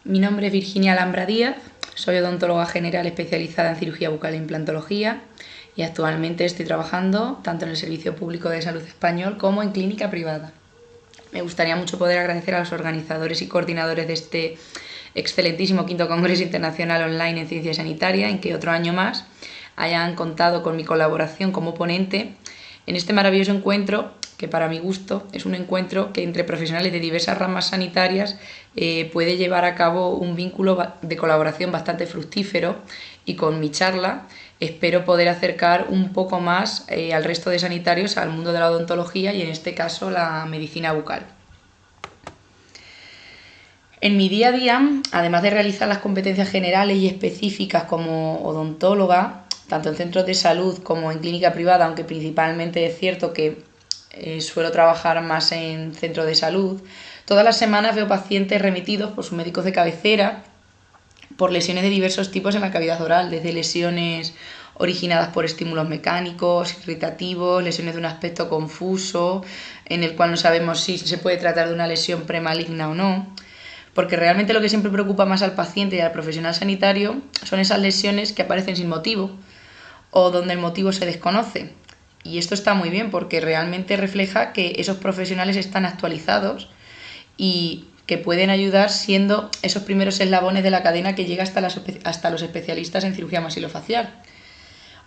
Mi nombre es Virginia Alhambra Díaz, soy odontóloga general especializada en cirugía bucal e implantología y actualmente estoy trabajando tanto en el Servicio Público de Salud Español como en clínica privada. Me gustaría mucho poder agradecer a los organizadores y coordinadores de este excelentísimo quinto Congreso Internacional Online en Ciencia Sanitaria, en que otro año más hayan contado con mi colaboración como ponente en este maravilloso encuentro, que para mi gusto es un encuentro que entre profesionales de diversas ramas sanitarias puede llevar a cabo un vínculo de colaboración bastante fructífero, y con mi charla espero poder acercar un poco más al resto de sanitarios al mundo de la odontología y en este caso la medicina bucal. En mi día a día, además de realizar las competencias generales y específicas como odontóloga, tanto en centros de salud como en clínica privada, aunque principalmente es cierto que suelo trabajar más en centros de salud, todas las semanas veo pacientes remitidos por sus médicos de cabecera por lesiones de diversos tipos en la cavidad oral, desde lesiones originadas por estímulos mecánicos, irritativos, lesiones de un aspecto confuso, en el cual no sabemos si se puede tratar de una lesión premaligna o no, porque realmente lo que siempre preocupa más al paciente y al profesional sanitario son esas lesiones que aparecen sin motivo o donde el motivo se desconoce. Y esto está muy bien porque realmente refleja que esos profesionales están actualizados y que pueden ayudar siendo esos primeros eslabones de la cadena que llega hasta los especialistas en cirugía maxilofacial.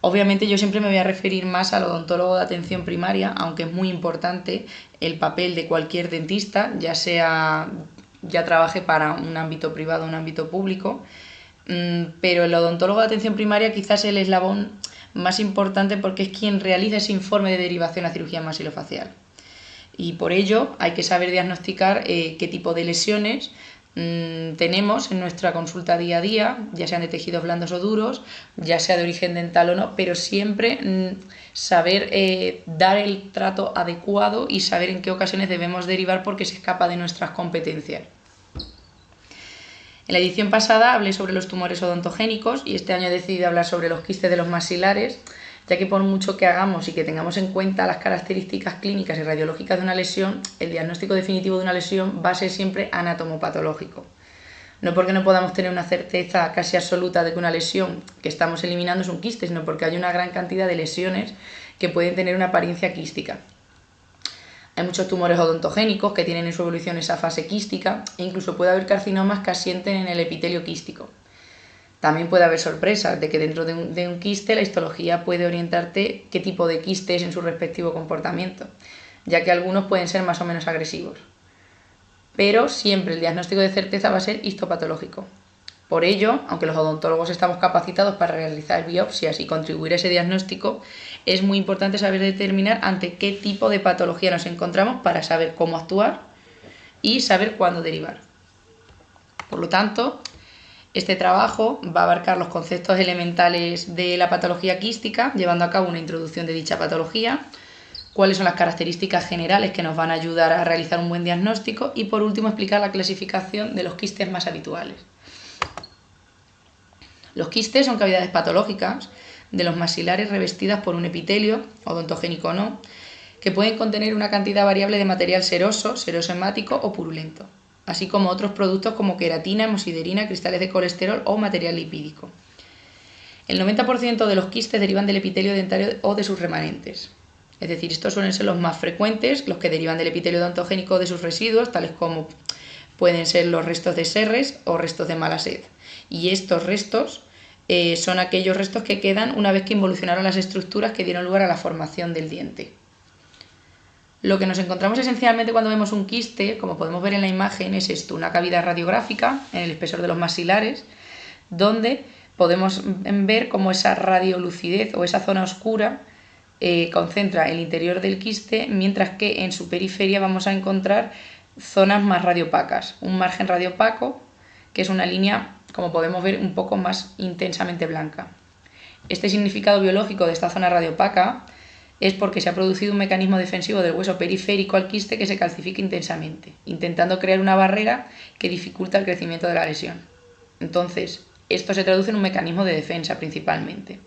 Obviamente yo siempre me voy a referir más al odontólogo de atención primaria, aunque es muy importante el papel de cualquier dentista, ya trabaje para un ámbito privado o un ámbito público, pero el odontólogo de atención primaria quizás es el eslabón más importante porque es quien realiza ese informe de derivación a cirugía maxilofacial. Y por ello hay que saber diagnosticar qué tipo de lesiones tenemos en nuestra consulta día a día, ya sean de tejidos blandos o duros, ya sea de origen dental o no, pero siempre saber dar el trato adecuado y saber en qué ocasiones debemos derivar porque se escapa de nuestras competencias. En la edición pasada hablé sobre los tumores odontogénicos y este año he decidido hablar sobre los quistes de los maxilares, ya que por mucho que hagamos y que tengamos en cuenta las características clínicas y radiológicas de una lesión, el diagnóstico definitivo de una lesión va a ser siempre anatomopatológico. No porque no podamos tener una certeza casi absoluta de que una lesión que estamos eliminando es un quiste, sino porque hay una gran cantidad de lesiones que pueden tener una apariencia quística. Hay muchos tumores odontogénicos que tienen en su evolución esa fase quística e incluso puede haber carcinomas que asienten en el epitelio quístico. También puede haber sorpresas de que dentro de un quiste la histología puede orientarte qué tipo de quiste es en su respectivo comportamiento, ya que algunos pueden ser más o menos agresivos. Pero siempre el diagnóstico de certeza va a ser histopatológico. Por ello, aunque los odontólogos estamos capacitados para realizar biopsias y contribuir a ese diagnóstico, es muy importante saber determinar ante qué tipo de patología nos encontramos para saber cómo actuar y saber cuándo derivar. Por lo tanto, este trabajo va a abarcar los conceptos elementales de la patología quística, llevando a cabo una introducción de dicha patología, cuáles son las características generales que nos van a ayudar a realizar un buen diagnóstico y, por último, explicar la clasificación de los quistes más habituales. Los quistes son cavidades patológicas de los maxilares revestidas por un epitelio, odontogénico o no, que pueden contener una cantidad variable de material seroso, seroso-hemático o purulento, así como otros productos como queratina, hemosiderina, cristales de colesterol o material lipídico. El 90% de los quistes derivan del epitelio dentario o de sus remanentes. Es decir, estos suelen ser los más frecuentes, los que derivan del epitelio odontogénico o de sus residuos, tales como pueden ser los restos de serres o restos de mala sed. Y estos restos son aquellos restos que quedan una vez que involucionaron las estructuras que dieron lugar a la formación del diente. Lo que nos encontramos esencialmente cuando vemos un quiste, como podemos ver en la imagen, es esto: una cavidad radiográfica en el espesor de los maxilares, donde podemos ver cómo esa radiolucidez o esa zona oscura concentra el interior del quiste, mientras que en su periferia vamos a encontrar zonas más radiopacas, un margen radiopaco que es una línea, como podemos ver, un poco más intensamente blanca. Este significado biológico de esta zona radiopaca es porque se ha producido un mecanismo defensivo del hueso periférico al quiste que se calcifica intensamente, intentando crear una barrera que dificulta el crecimiento de la lesión. Entonces, esto se traduce en un mecanismo de defensa principalmente.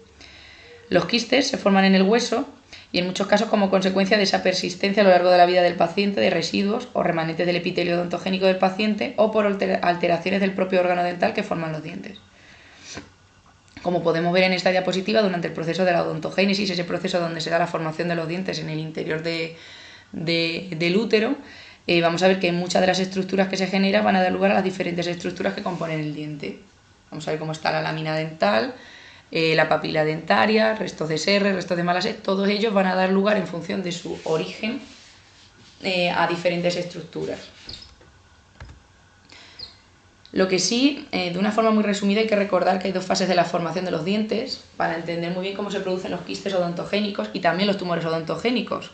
Los quistes se forman en el hueso y en muchos casos como consecuencia de esa persistencia a lo largo de la vida del paciente de residuos o remanentes del epitelio odontogénico del paciente o por alteraciones del propio órgano dental que forman los dientes. Como podemos ver en esta diapositiva, durante el proceso de la odontogénesis, ese proceso donde se da la formación de los dientes en el interior del útero, vamos a ver que muchas de las estructuras que se generan van a dar lugar a las diferentes estructuras que componen el diente. Vamos a ver cómo está la lámina dental, la papila dentaria, restos de serre, restos de Malasset, todos ellos van a dar lugar en función de su origen a diferentes estructuras. Lo que sí, de una forma muy resumida, hay que recordar que hay dos fases de la formación de los dientes para entender muy bien cómo se producen los quistes odontogénicos y también los tumores odontogénicos,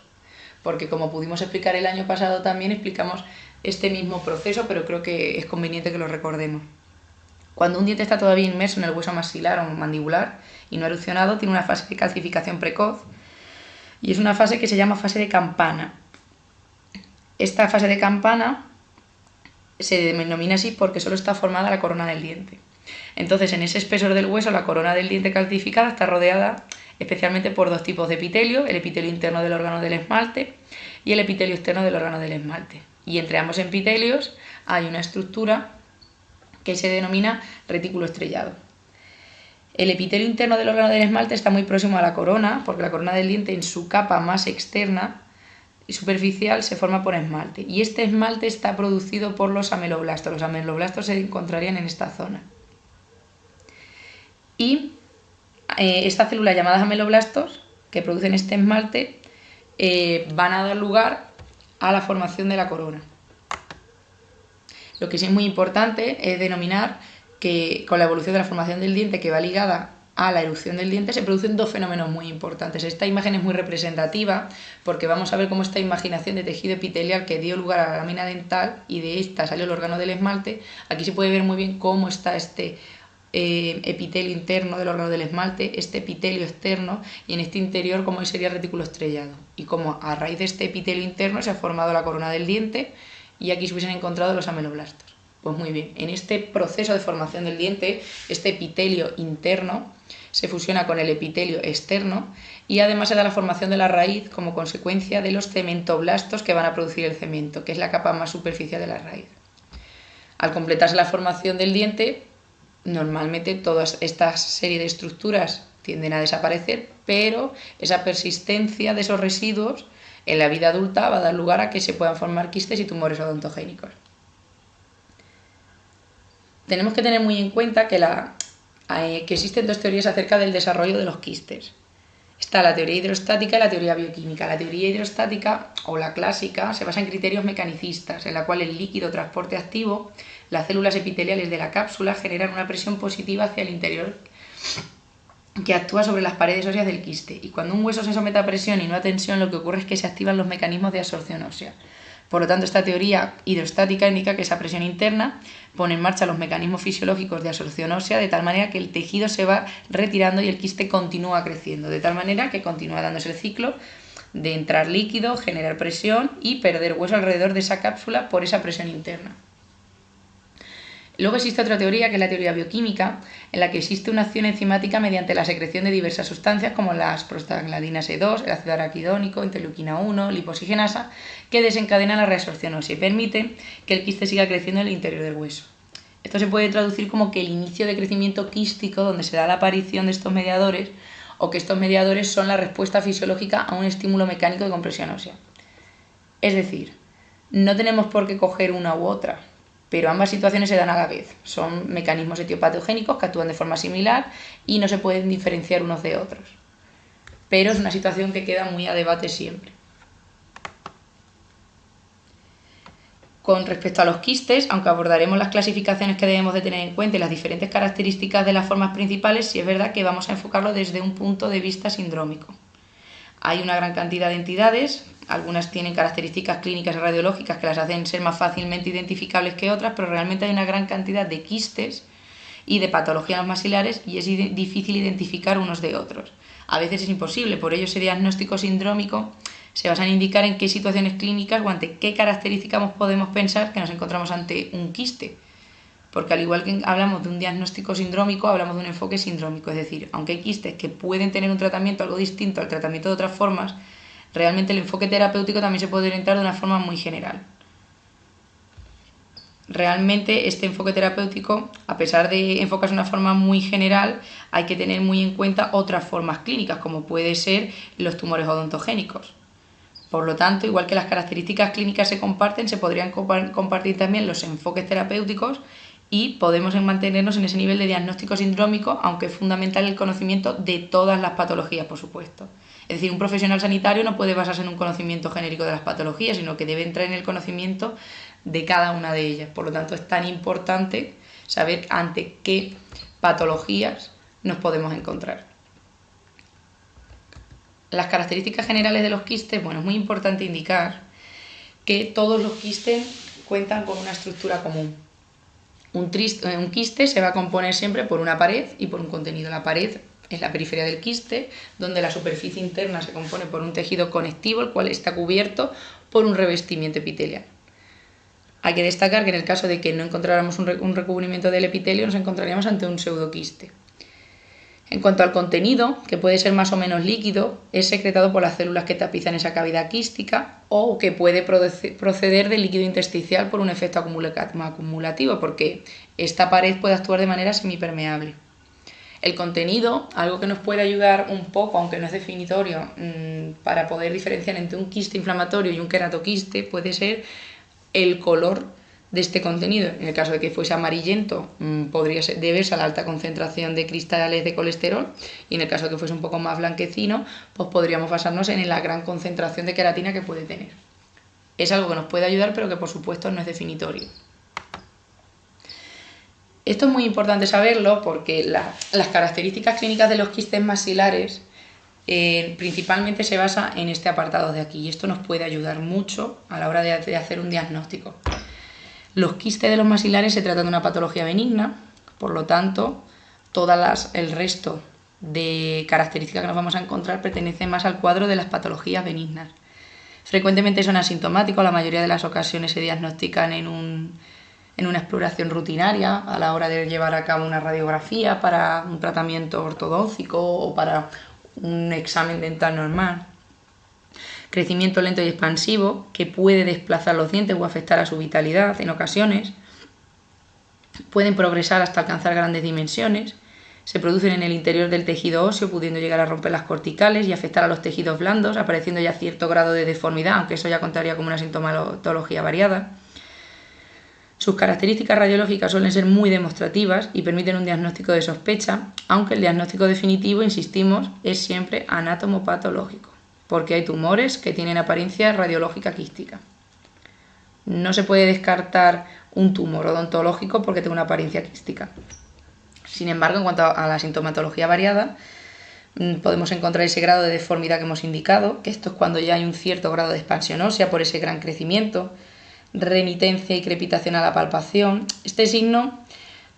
porque como pudimos explicar el año pasado también explicamos este mismo proceso, pero creo que es conveniente que lo recordemos. Cuando un diente está todavía inmerso en el hueso maxilar o mandibular y no erupcionado, tiene una fase de calcificación precoz y es una fase que se llama fase de campana. Esta fase de campana se denomina así porque solo está formada la corona del diente. Entonces, en ese espesor del hueso, la corona del diente calcificada está rodeada especialmente por dos tipos de epitelio, el epitelio interno del órgano del esmalte y el epitelio externo del órgano del esmalte. Y entre ambos epitelios hay una estructura que se denomina retículo estrellado. El epitelio interno del órgano del esmalte está muy próximo a la corona, porque la corona del diente en su capa más externa y superficial se forma por esmalte. Y este esmalte está producido por los ameloblastos. Los ameloblastos se encontrarían en esta zona. Y estas células llamadas ameloblastos, que producen este esmalte, van a dar lugar a la formación de la corona. Lo que sí es muy importante es denominar que con la evolución de la formación del diente, que va ligada a la erupción del diente, se producen dos fenómenos muy importantes. Esta imagen es muy representativa porque vamos a ver cómo esta imaginación de tejido epitelial que dio lugar a la lámina dental y de esta salió el órgano del esmalte, aquí se puede ver muy bien cómo está este epitelio interno del órgano del esmalte, este epitelio externo y en este interior cómo sería el retículo estrellado y cómo a raíz de este epitelio interno se ha formado la corona del diente y aquí se hubiesen encontrado los ameloblastos. Pues muy bien, en este proceso de formación del diente, este epitelio interno se fusiona con el epitelio externo y además se da la formación de la raíz como consecuencia de los cementoblastos que van a producir el cemento, que es la capa más superficial de la raíz. Al completarse la formación del diente, normalmente toda esta serie de estructuras tienden a desaparecer, pero esa persistencia de esos residuos en la vida adulta va a dar lugar a que se puedan formar quistes y tumores odontogénicos. Tenemos que tener muy en cuenta que existen dos teorías acerca del desarrollo de los quistes. Está la teoría hidrostática y la teoría bioquímica. La teoría hidrostática, o la clásica, se basa en criterios mecanicistas, en la cual el líquido transporte activo, las células epiteliales de la cápsula, generan una presión positiva hacia el interior que actúa sobre las paredes óseas del quiste. Y cuando un hueso se somete a presión y no a tensión, lo que ocurre es que se activan los mecanismos de absorción ósea. Por lo tanto, esta teoría hidrostática indica que esa presión interna pone en marcha los mecanismos fisiológicos de absorción ósea de tal manera que el tejido se va retirando y el quiste continúa creciendo, de tal manera que continúa dándose el ciclo de entrar líquido, generar presión y perder hueso alrededor de esa cápsula por esa presión interna. Luego existe otra teoría, que es la teoría bioquímica, en la que existe una acción enzimática mediante la secreción de diversas sustancias como las prostaglandinas E2, el ácido araquidónico, interleuquina 1, lipoxigenasa, que desencadenan la reabsorción ósea y permiten que el quiste siga creciendo en el interior del hueso. Esto se puede traducir como que el inicio de crecimiento quístico, donde se da la aparición de estos mediadores, o que estos mediadores son la respuesta fisiológica a un estímulo mecánico de compresión ósea. Es decir, no tenemos por qué coger una u otra, pero ambas situaciones se dan a la vez. Son mecanismos etiopatogénicos que actúan de forma similar y no se pueden diferenciar unos de otros. Pero es una situación que queda muy a debate siempre. Con respecto a los quistes, aunque abordaremos las clasificaciones que debemos de tener en cuenta y las diferentes características de las formas principales, sí es verdad que vamos a enfocarlo desde un punto de vista sindrómico. Hay una gran cantidad de entidades, algunas tienen características clínicas y radiológicas que las hacen ser más fácilmente identificables que otras, pero realmente hay una gran cantidad de quistes y de patologías maxilares y es difícil identificar unos de otros. A veces es imposible, por ello ese diagnóstico sindrómico se basa en indicar en qué situaciones clínicas o ante qué características podemos pensar que nos encontramos ante un quiste. porque al igual que hablamos de un diagnóstico sindrómico, hablamos de un enfoque sindrómico, es decir, aunque hay quistes que pueden tener un tratamiento algo distinto al tratamiento de otras formas, realmente el enfoque terapéutico también se puede orientar de una forma muy general. Realmente este enfoque terapéutico, a pesar de enfocarse de una forma muy general, hay que tener muy en cuenta otras formas clínicas, como puede ser los tumores odontogénicos. Por lo tanto, igual que las características clínicas se comparten, se podrían compartir también los enfoques terapéuticos y podemos mantenernos en ese nivel de diagnóstico sindrómico, aunque es fundamental el conocimiento de todas las patologías, por supuesto. Es decir, un profesional sanitario no puede basarse en un conocimiento genérico de las patologías, sino que debe entrar en el conocimiento de cada una de ellas. Por lo tanto, es tan importante saber ante qué patologías nos podemos encontrar. Las características generales de los quistes, bueno, es muy importante indicar que todos los quistes cuentan con una estructura común. Un quiste se va a componer siempre por una pared y por un contenido. La pared es la periferia del quiste, donde la superficie interna se compone por un tejido conectivo, el cual está cubierto por un revestimiento epitelial. Hay que destacar que en el caso de que no encontráramos un recubrimiento del epitelio, nos encontraríamos ante un pseudoquiste. En cuanto al contenido, que puede ser más o menos líquido, es secretado por las células que tapizan esa cavidad quística o que puede proceder del líquido intersticial por un efecto acumulativo, porque esta pared puede actuar de manera semipermeable. El contenido, algo que nos puede ayudar un poco, aunque no es definitorio, para poder diferenciar entre un quiste inflamatorio y un queratoquiste, puede ser el color de este contenido. En el caso de que fuese amarillento, podría deberse a la alta concentración de cristales de colesterol, y en el caso de que fuese un poco más blanquecino, pues podríamos basarnos en la gran concentración de queratina que puede tener. Es algo que nos puede ayudar, pero que por supuesto no es definitorio. Esto es muy importante saberlo porque las características clínicas de los quistes maxilares principalmente se basa en este apartado de aquí, y esto nos puede ayudar mucho a la hora de hacer un diagnóstico. Los quistes de los maxilares se tratan de una patología benigna, por lo tanto, el resto de características que nos vamos a encontrar pertenecen más al cuadro de las patologías benignas. Frecuentemente son asintomáticos, la mayoría de las ocasiones se diagnostican en una exploración rutinaria a la hora de llevar a cabo una radiografía para un tratamiento ortodóntico o para un examen dental normal. Crecimiento lento y expansivo que puede desplazar los dientes o afectar a su vitalidad en ocasiones. Pueden progresar hasta alcanzar grandes dimensiones. Se producen en el interior del tejido óseo, pudiendo llegar a romper las corticales y afectar a los tejidos blandos, apareciendo ya cierto grado de deformidad, aunque eso ya contaría como una sintomatología variada. Sus características radiológicas suelen ser muy demostrativas y permiten un diagnóstico de sospecha, aunque el diagnóstico definitivo, insistimos, es siempre anatomopatológico, porque hay tumores que tienen apariencia radiológica quística. No se puede descartar un tumor odontológico porque tenga una apariencia quística. Sin embargo, en cuanto a la sintomatología variada, podemos encontrar ese grado de deformidad que hemos indicado, que esto es cuando ya hay un cierto grado de expansión ósea por ese gran crecimiento, remitencia y crepitación a la palpación. Este signo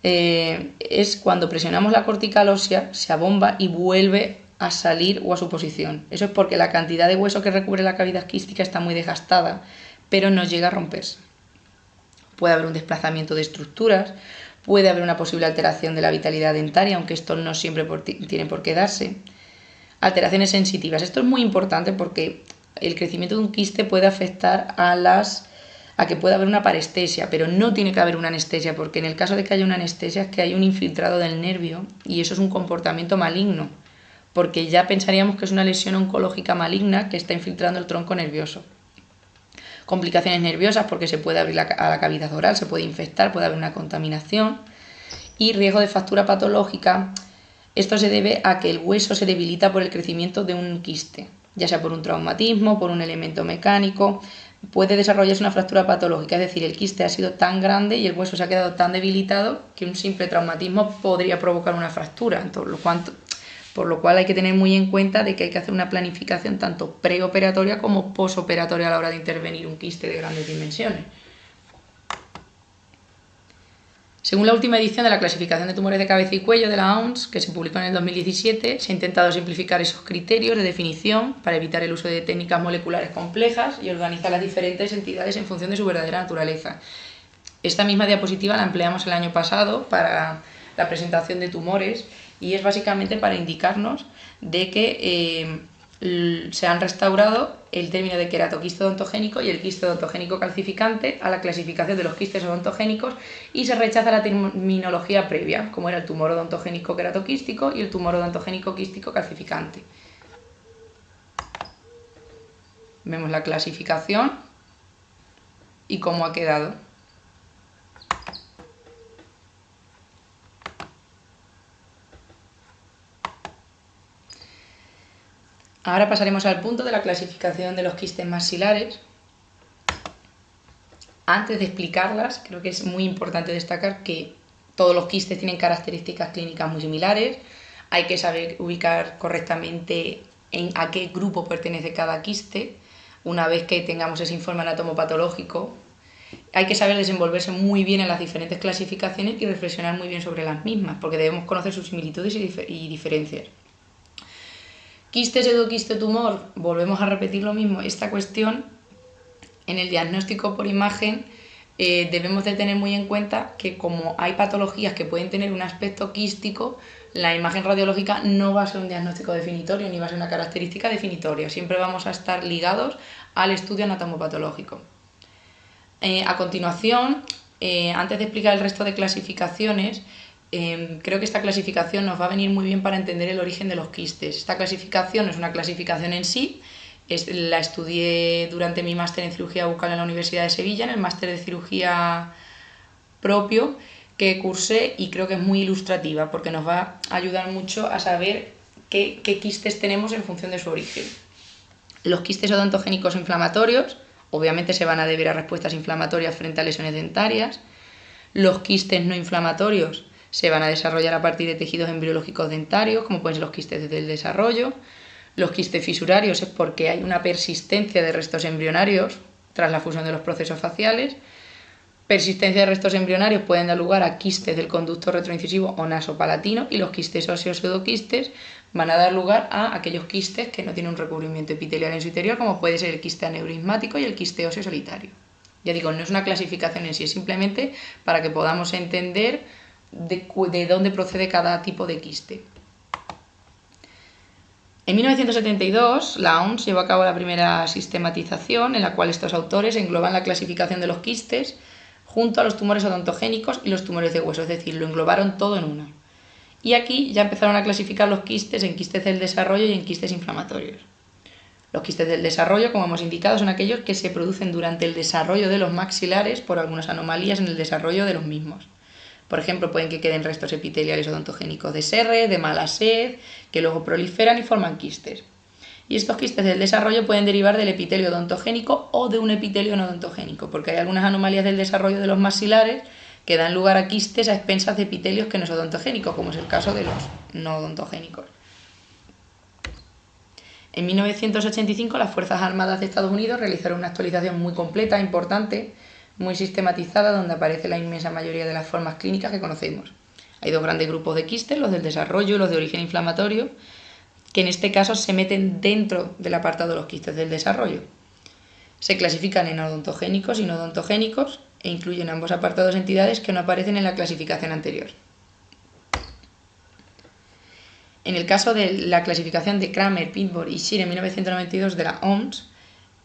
es cuando presionamos la cortical ósea, se abomba y vuelve a salir o a su posición. Eso es porque la cantidad de hueso que recubre la cavidad quística está muy desgastada, pero no llega a romperse. Puede haber un desplazamiento de estructuras, puede haber una posible alteración de la vitalidad dentaria, aunque esto no siempre tiene por qué darse. Alteraciones sensitivas. Esto es muy importante porque el crecimiento de un quiste puede afectar a que pueda haber una parestesia, pero no tiene que haber una anestesia, porque en el caso de que haya una anestesia es que hay un infiltrado del nervio y eso es un comportamiento maligno, porque ya pensaríamos que es una lesión oncológica maligna que está infiltrando el tronco nervioso. Complicaciones nerviosas porque se puede abrir a la cavidad oral, se puede infectar, puede haber una contaminación, y riesgo de fractura patológica. Esto se debe a que el hueso se debilita por el crecimiento de un quiste, ya sea por un traumatismo, por un elemento mecánico. Puede desarrollarse una fractura patológica, es decir, el quiste ha sido tan grande y el hueso se ha quedado tan debilitado que un simple traumatismo podría provocar una fractura, por lo cual hay que tener muy en cuenta de que hay que hacer una planificación tanto preoperatoria como posoperatoria a la hora de intervenir un quiste de grandes dimensiones. Según la última edición de la clasificación de tumores de cabeza y cuello de la OMS, que se publicó en el 2017, se ha intentado simplificar esos criterios de definición para evitar el uso de técnicas moleculares complejas y organizar las diferentes entidades en función de su verdadera naturaleza. Esta misma diapositiva la empleamos el año pasado para la presentación de tumores y es básicamente para indicarnos de que se han restaurado el término de queratoquiste odontogénico y el quiste odontogénico calcificante a la clasificación de los quistes odontogénicos y se rechaza la terminología previa, como era el tumor odontogénico queratoquístico y el tumor odontogénico quístico calcificante. Vemos la clasificación y cómo ha quedado. Ahora pasaremos al punto de la clasificación de los quistes maxilares. Antes de explicarlas, creo que es muy importante destacar que todos los quistes tienen características clínicas muy similares. Hay que saber ubicar correctamente a qué grupo pertenece cada quiste. Una vez que tengamos ese informe anatomopatológico, hay que saber desenvolverse muy bien en las diferentes clasificaciones y reflexionar muy bien sobre las mismas, porque debemos conocer sus similitudes y diferencias. Quiste, pseudoquiste, tumor, volvemos a repetir lo mismo. Esta cuestión, en el diagnóstico por imagen, debemos de tener muy en cuenta que como hay patologías que pueden tener un aspecto quístico, la imagen radiológica no va a ser un diagnóstico definitorio ni va a ser una característica definitoria. Siempre vamos a estar ligados al estudio anatomopatológico. A continuación, antes de explicar el resto de clasificaciones, creo que esta clasificación nos va a venir muy bien para entender el origen de los quistes. Esta clasificación no es una clasificación en sí, la estudié durante mi máster en cirugía bucal en la Universidad de Sevilla, en el máster de cirugía propio que cursé, y creo que es muy ilustrativa porque nos va a ayudar mucho a saber qué quistes tenemos en función de su origen. Los quistes odontogénicos inflamatorios obviamente se van a deber a respuestas inflamatorias frente a lesiones dentarias. Los quistes no inflamatorios se van a desarrollar a partir de tejidos embriológicos dentarios, como pueden ser los quistes del desarrollo. Los quistes fisurarios es porque hay una persistencia de restos embrionarios tras la fusión de los procesos faciales. Persistencia de restos embrionarios pueden dar lugar a quistes del conducto retroincisivo o nasopalatino, y los quistes óseos pseudoquistes van a dar lugar a aquellos quistes que no tienen un recubrimiento epitelial en su interior, como puede ser el quiste aneurismático y el quiste óseo solitario. Ya digo, no es una clasificación en sí, es simplemente para que podamos entender de dónde procede cada tipo de quiste. En 1972, la OMS llevó a cabo la primera sistematización en la cual estos autores engloban la clasificación de los quistes junto a los tumores odontogénicos y los tumores de hueso, es decir, lo englobaron todo en uno. Y aquí ya empezaron a clasificar los quistes en quistes del desarrollo y en quistes inflamatorios. Los quistes del desarrollo, como hemos indicado, son aquellos que se producen durante el desarrollo de los maxilares por algunas anomalías en el desarrollo de los mismos. Por ejemplo, pueden que queden restos epiteliales odontogénicos de serre, de mala sed, que luego proliferan y forman quistes. Y estos quistes del desarrollo pueden derivar del epitelio odontogénico o de un epitelio no odontogénico, porque hay algunas anomalías del desarrollo de los maxilares que dan lugar a quistes a expensas de epitelios que no son odontogénicos, como es el caso de los no odontogénicos. En 1985, las Fuerzas Armadas de Estados Unidos realizaron una actualización muy completa, importante, muy sistematizada, donde aparece la inmensa mayoría de las formas clínicas que conocemos. Hay dos grandes grupos de quistes, los del desarrollo y los de origen inflamatorio, que en este caso se meten dentro del apartado de los quistes del desarrollo. Se clasifican en odontogénicos y no odontogénicos e incluyen ambos apartados entidades que no aparecen en la clasificación anterior. En el caso de la clasificación de Kramer, Pittsburgh y Scheer en 1992 de la OMS,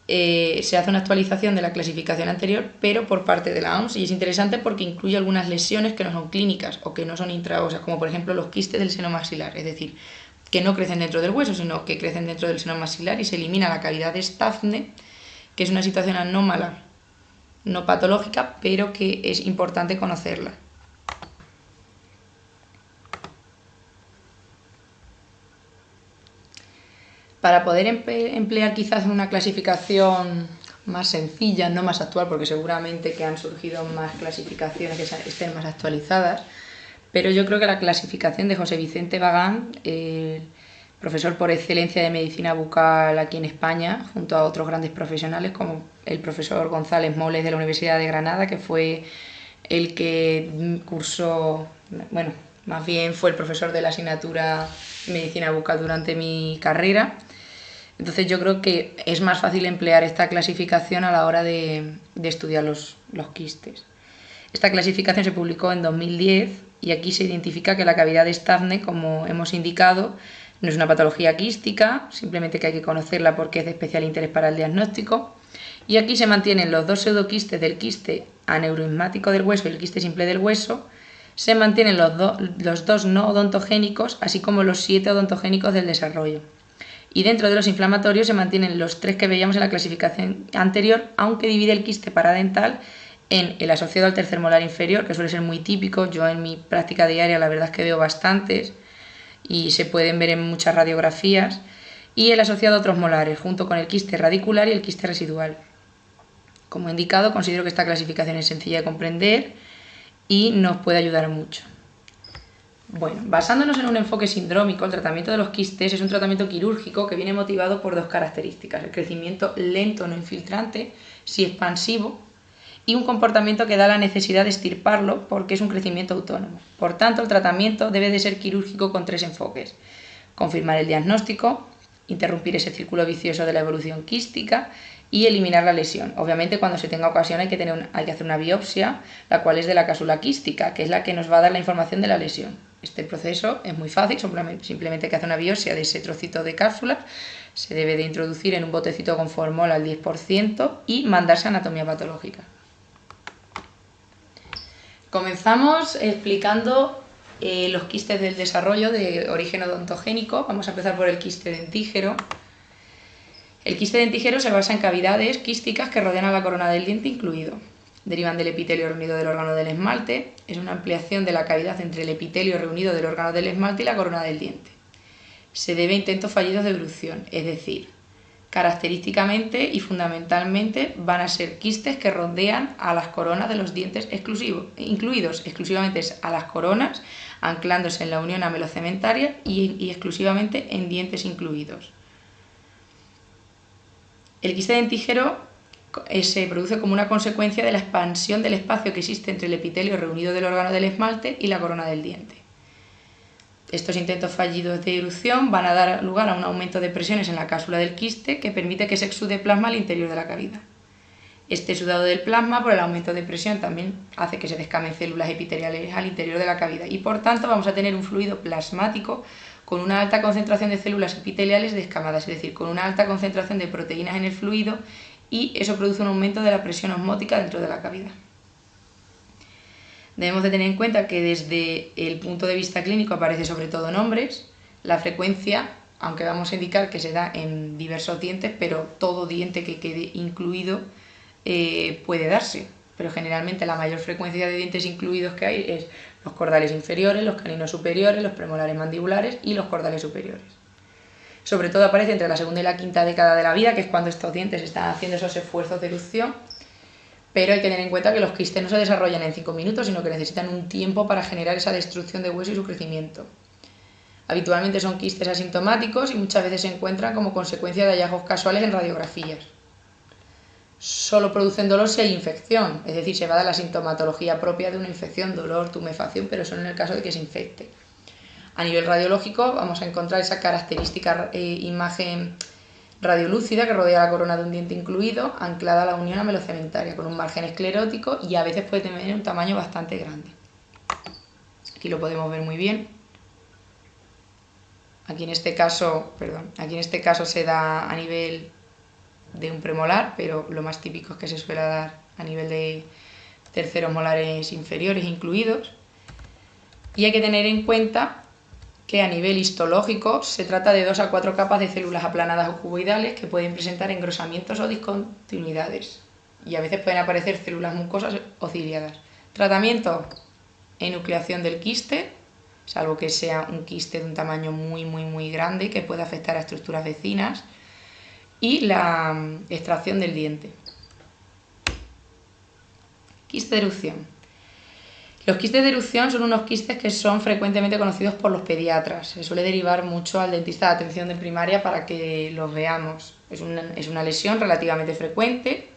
se hace una actualización de la clasificación anterior, pero por parte de la OMS, y es interesante porque incluye algunas lesiones que no son clínicas o que no son intraóseas, como por ejemplo los quistes del seno maxilar, es decir, que no crecen dentro del hueso, sino que crecen dentro del seno maxilar y se elimina la cavidad de Stafne, que es una situación anómala, no patológica, pero que es importante conocerla. Para poder emplear quizás una clasificación más sencilla, no más actual, porque seguramente que han surgido más clasificaciones que estén más actualizadas, pero yo creo que la clasificación de José Vicente Bagán, profesor por excelencia de medicina bucal aquí en España, junto a otros grandes profesionales como el profesor González Moles de la Universidad de Granada, que fue el que cursó, bueno, más bien fue el profesor de la asignatura de medicina bucal durante mi carrera. Entonces yo creo que es más fácil emplear esta clasificación a la hora de estudiar los quistes. Esta clasificación se publicó en 2010 y aquí se identifica que la cavidad de Stabne, como hemos indicado, no es una patología quística, simplemente que hay que conocerla porque es de especial interés para el diagnóstico. Y aquí se mantienen los dos pseudoquistes del quiste aneurismático del hueso y el quiste simple del hueso, se mantienen los dos no odontogénicos, así como los 7 odontogénicos del desarrollo. Y dentro de los inflamatorios se mantienen los 3 que veíamos en la clasificación anterior, aunque divide el quiste paradental en el asociado al tercer molar inferior, que suele ser muy típico. Yo en mi práctica diaria la verdad es que veo bastantes y se pueden ver en muchas radiografías, y el asociado a otros molares, junto con el quiste radicular y el quiste residual. Como he indicado, considero que esta clasificación es sencilla de comprender y nos puede ayudar mucho. Bueno, basándonos en un enfoque sindrómico, el tratamiento de los quistes es un tratamiento quirúrgico que viene motivado por dos características: el crecimiento lento no infiltrante, sí expansivo, y un comportamiento que da la necesidad de extirparlo porque es un crecimiento autónomo. Por tanto, el tratamiento debe de ser quirúrgico con 3 enfoques: confirmar el diagnóstico, interrumpir ese círculo vicioso de la evolución quística y eliminar la lesión. Obviamente, cuando se tenga ocasión hay que hacer una biopsia, la cual es de la cápsula quística, que es la que nos va a dar la información de la lesión. Este proceso es muy fácil, simplemente hay que hacer una biopsia de ese trocito de cápsula, se debe de introducir en un botecito con formol al 10% y mandarse a anatomía patológica. Comenzamos explicando los quistes del desarrollo de origen odontogénico. Vamos a empezar por el quiste dentígero. El quiste dentígero se basa en cavidades quísticas que rodean a la corona del diente incluido. Derivan del epitelio reunido del órgano del esmalte. Es una ampliación de la cavidad entre el epitelio reunido del órgano del esmalte y la corona del diente. Se debe a intentos fallidos de erupción, es decir, característicamente y fundamentalmente van a ser quistes que rodean a las coronas de los dientes incluidos exclusivamente a las coronas, anclándose en la unión amelocementaria y exclusivamente en dientes incluidos. El quiste dentígero se produce como una consecuencia de la expansión del espacio que existe entre el epitelio reunido del órgano del esmalte y la corona del diente. Estos intentos fallidos de erupción van a dar lugar a un aumento de presiones en la cápsula del quiste que permite que se exude plasma al interior de la cavidad. Este exudado del plasma, por el aumento de presión, también hace que se descamen células epiteliales al interior de la cavidad y por tanto vamos a tener un fluido plasmático con una alta concentración de células epiteliales descamadas, es decir, con una alta concentración de proteínas en el fluido, y eso produce un aumento de la presión osmótica dentro de la cavidad. Debemos de tener en cuenta que desde el punto de vista clínico aparece sobre todo en hombres. La frecuencia, aunque vamos a indicar que se da en diversos dientes, pero todo diente que quede incluido puede darse. Pero generalmente la mayor frecuencia de dientes incluidos que hay es los cordales inferiores, los caninos superiores, los premolares mandibulares y los cordales superiores. Sobre todo aparece entre la segunda y la quinta década de la vida, que es cuando estos dientes están haciendo esos esfuerzos de erupción. Pero hay que tener en cuenta que los quistes no se desarrollan en 5 minutos, sino que necesitan un tiempo para generar esa destrucción de hueso y su crecimiento. Habitualmente son quistes asintomáticos y muchas veces se encuentran como consecuencia de hallazgos casuales en radiografías. Solo producen dolor si hay infección, es decir, se va a dar la sintomatología propia de una infección, dolor, tumefacción, pero solo en el caso de que se infecte. A nivel radiológico vamos a encontrar esa característica imagen radiolúcida que rodea la corona de un diente incluido, anclada a la unión amelocementaria, con un margen esclerótico y a veces puede tener un tamaño bastante grande. Aquí lo podemos ver muy bien. Aquí en este caso se da a nivel de un premolar, pero lo más típico es que se suele dar a nivel de terceros molares inferiores incluidos. Y hay que tener en cuenta que a nivel histológico se trata de 2 a 4 capas de células aplanadas o cuboidales que pueden presentar engrosamientos o discontinuidades y a veces pueden aparecer células mucosas o ciliadas. Tratamiento: enucleación del quiste, salvo que sea un quiste de un tamaño muy grande que pueda afectar a estructuras vecinas, y la extracción del diente. Quiste de erupción. Los quistes de erupción son unos quistes que son frecuentemente conocidos por los pediatras. Se suele derivar mucho al dentista de atención de primaria para que los veamos. Es una lesión relativamente frecuente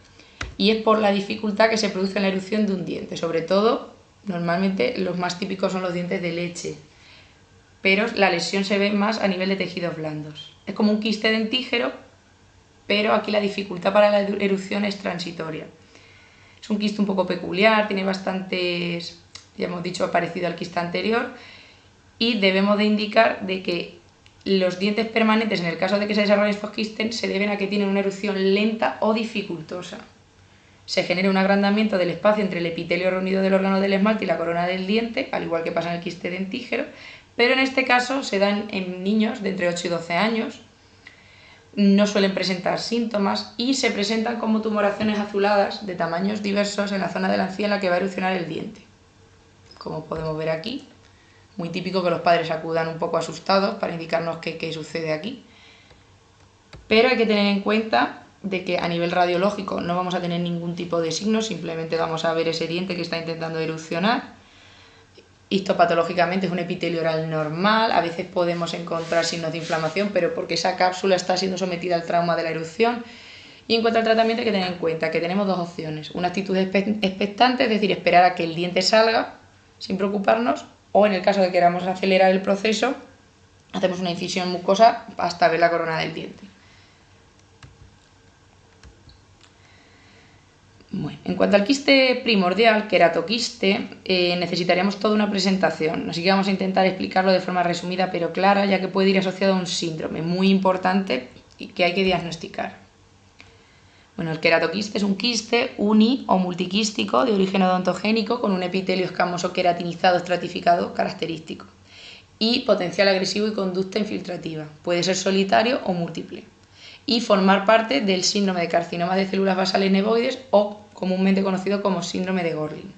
y es por la dificultad que se produce en la erupción de un diente. Sobre todo, normalmente los más típicos son los dientes de leche, pero la lesión se ve más a nivel de tejidos blandos. Es como un quiste dentígero, pero aquí la dificultad para la erupción es transitoria. Es un quiste un poco peculiar, tiene bastantes, ya hemos dicho, parecido al quiste anterior, y debemos de indicar de que los dientes permanentes, en el caso de que se desarrollen estos quistes, se deben a que tienen una erupción lenta o dificultosa. Se genera un agrandamiento del espacio entre el epitelio reunido del órgano del esmalte y la corona del diente, al igual que pasa en el quiste dentígero, pero en este caso se dan en niños de entre 8 y 12 años, no suelen presentar síntomas y se presentan como tumoraciones azuladas de tamaños diversos en la zona de la encía en la que va a erupcionar el diente. Como podemos ver aquí, muy típico que los padres acudan un poco asustados para indicarnos qué sucede aquí. Pero hay que tener en cuenta de que a nivel radiológico no vamos a tener ningún tipo de signo, simplemente vamos a ver ese diente que está intentando erupcionar. Histopatológicamente es un epitelio oral normal, a veces podemos encontrar signos de inflamación, pero porque esa cápsula está siendo sometida al trauma de la erupción. Y en cuanto al tratamiento hay que tener en cuenta que tenemos dos opciones: una actitud expectante, es decir, esperar a que el diente salga sin preocuparnos, o en el caso de que queramos acelerar el proceso, hacemos una incisión mucosa hasta ver la corona del diente. Bueno, en cuanto al quiste primordial, queratoquiste, necesitaríamos toda una presentación, así que vamos a intentar explicarlo de forma resumida pero clara, ya que puede ir asociado a un síndrome muy importante y que hay que diagnosticar. Bueno, el queratoquiste es un quiste uni o multiquístico de origen odontogénico con un epitelio escamoso queratinizado estratificado característico y potencial agresivo y conducta infiltrativa. Puede ser solitario o múltiple y formar parte del síndrome de carcinoma de células basales nevoides o comúnmente conocido como síndrome de Gorlin.